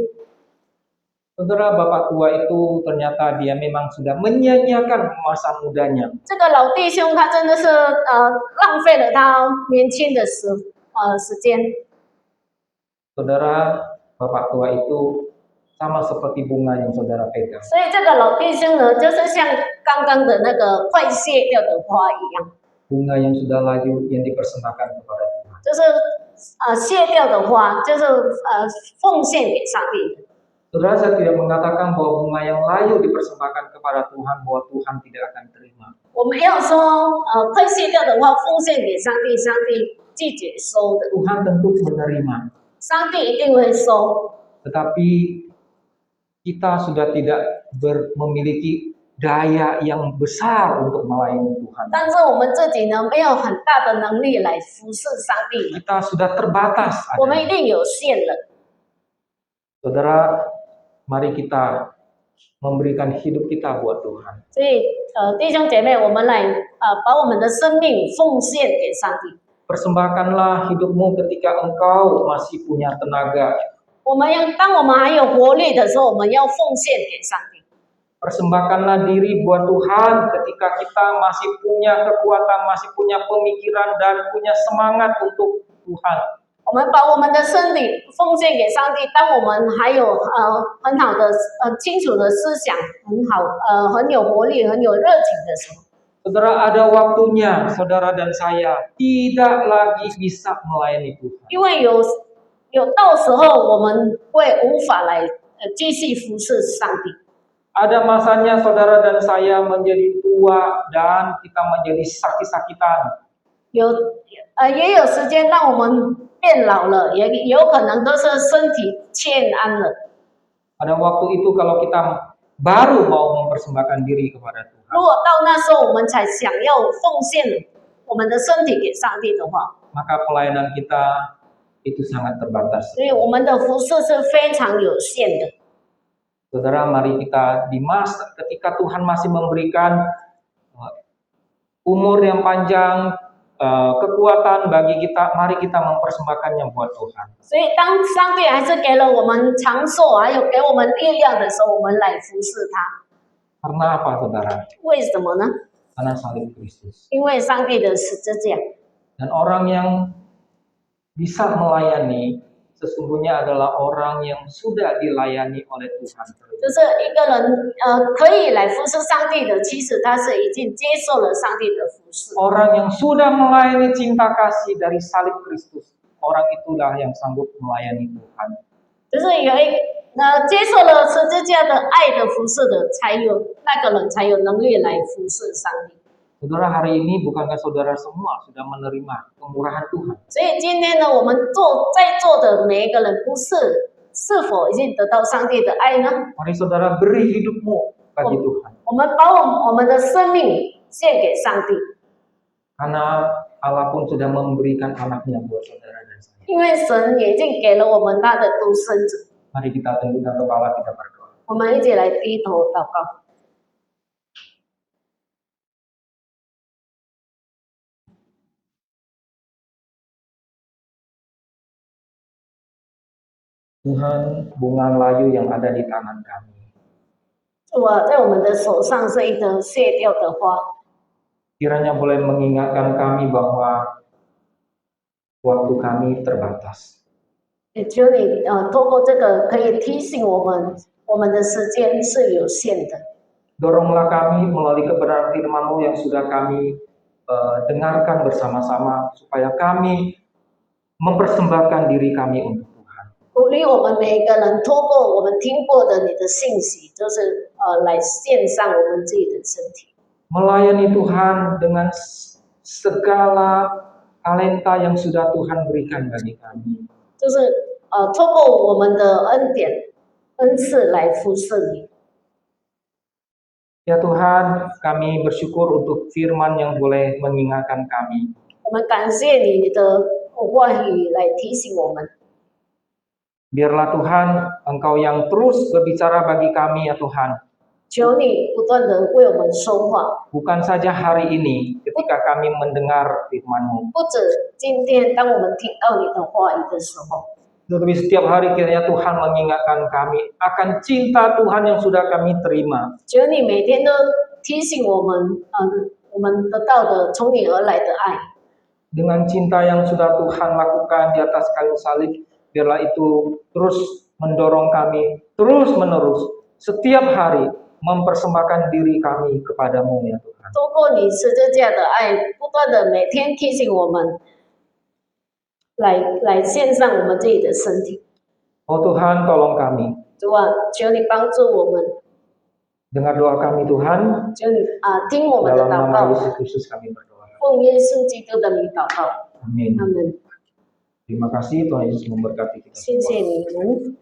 Saudara, bapak tua itu ternyata dia memang sudah menyia-nyiakan masa mudanya. 这个老弟兄他真的是浪费了他年轻的时间。 Saudara, bapak tua itu sama seperti bunga yang saudara pegang. 所以这个老弟兄呢，就是像刚刚的那个快谢掉的花一样， Bunga yang sudah layu yang dipersembahkan kepada Tuhan. 就是谢掉的花，就是奉献给上帝的。 Saudara, saya tidak mengatakan bahwa bunga yang layu dipersembahkan kepada Tuhan, bahwa Tuhan tidak akan terima. 我没有说快谢掉的话奉献给上帝，上帝拒绝收的， Tuhan tentu menerima. 上帝一定会收。 Tetapi kita sudah tidak memiliki daya yang besar untuk melayani Tuhan. 但是我们自己呢，没有很大的能力来服侍上帝， Kita sudah terbatas. 我们一定有限的。 Saudara, mari kita memberikan hidup kita buat Tuhan. 所以弟兄姐妹，我们来把我们的生命奉献给上帝。 Persembahkanlah hidupmu ketika engkau masih punya tenaga. 当我们还有活力的时候，我们要奉献给上帝。 Persembahkanlah diri buat Tuhan ketika kita masih punya kekuatan, masih punya pemikiran dan punya semangat untuk Tuhan. 我们把我们的身体奉献给上帝，当我们还有很好的清楚的思想，很有活力、很有热情的时候， Saudara, ada waktunya saudara dan saya tidak lagi bisa melayani Tuhan. 因为有到时候我们会无法来继续服侍上帝。 Ada masanya saudara dan saya menjadi tua dan kita menjadi sakit-sakitan. 也有时间让我们变老了，也有可能都是身体欠安了。 Pada waktu itu kalau kita baru mau mempersembahkan diri kepada Tuhan, 如果到那时候我们才想要奉献我们的身体给上帝的话， maka pelayanan kita itu sangat terbatas. 所以我们的服侍是非常有限的。 Saudara, mari kita di masa ketika Tuhan masih memberikan umur yang panjang, kekuatan bagi kita, mari kita mempersembahkannya buat Tuhan. 所以当上帝还是给了我们长寿，还有给我们力量的时候，我们来服侍他。 Karena apa, saudara? 为什么呢？ Karena salib Kristus. 因为上帝的十字架。 Dan orang yang bisa melayani sesungguhnya adalah orang yang sudah dilayani oleh Tuhan. 就是一个人可以来服侍上帝的，其实他是已经接受了上帝的服侍。 Orang yang sudah melayani cinta kasih dari salib Kristus, orang itulah yang sanggup melayani Tuhan. 就是接受了十字架的爱的服侍的，那个人才有能力来服侍上帝。 Saudara, hari ini bukankah saudara semua sudah menerima kemurahan Tuhan? 所以今天呢，我们在座的每一个人，是否已经得到上帝的爱呢？ Mari saudara beri hidupmu bagi Tuhan. 我们把我们的生命献给上帝， Karena Allah pun sudah memberikan anaknya buat saudara dan saya. 因为神已经给了我们他的独生子。 Mari kita tundukkan kepala, kita berdoa. 我们一起来低头祷告。Tuhan, bunga layu yang ada di tangan kami. 主啊，在我们的手上是一朵谢掉的花， Kiranya boleh mengingatkan kami bahwa waktu kami terbatas. 也求你透过这个可以提醒我们，我们的时间是有限的。 Doronglah kami melalui kebenaran firman-Mu yang sudah kami dengarkan bersama-sama, supaya kami mempersembahkan diri kami untuk Tuhan. 鼓励我们每一个人，透过我们听过的你的信息，就是来献上我们自己的身体， Melayani Tuhan dengan segala talenta yang sudah Tuhan berikan bagi kami. 就是透过我们的恩典、恩赐来服侍你。 Ya Tuhan, kami bersyukur untuk firman yang boleh mengingatkan kami. 我们感谢你，你的话语来提醒我们。 Biarlah Tuhan, Engkau yang terus berbicara bagi kami ya Tuhan. 求你不断的为我们说话， Bukan saja hari ini ketika kami mendengar firman-Mu, 不止今天，当我们听到你的话语的时候， tetapi setiap hari kiranya Tuhan mengingatkan kami akan cinta Tuhan yang sudah kami terima. 求你每天都提醒我们，我们得到的从你而来的爱。 Dengan cinta yang sudah Tuhan lakukan di atas kayu salib, biarlah itu terus mendorong kami terus menerus setiap hari mempersembahkan diri kami kepadamu ya Tuhan. 透过你十字架的爱，不断的每天提醒我们，来献上我们自己的身体。 Oh Tuhan, tolong kami. 主啊，求你帮助我们， Dengar doa kami Tuhan, 求你听我们的 dalam 祷 nama 告， Yesus Kristus kami berdoa. 奉耶稣基督的名祷告， Amin. 阿门。 Terima kasih Tuhan Yesus memberkati kita 谢 semua. 谢你们。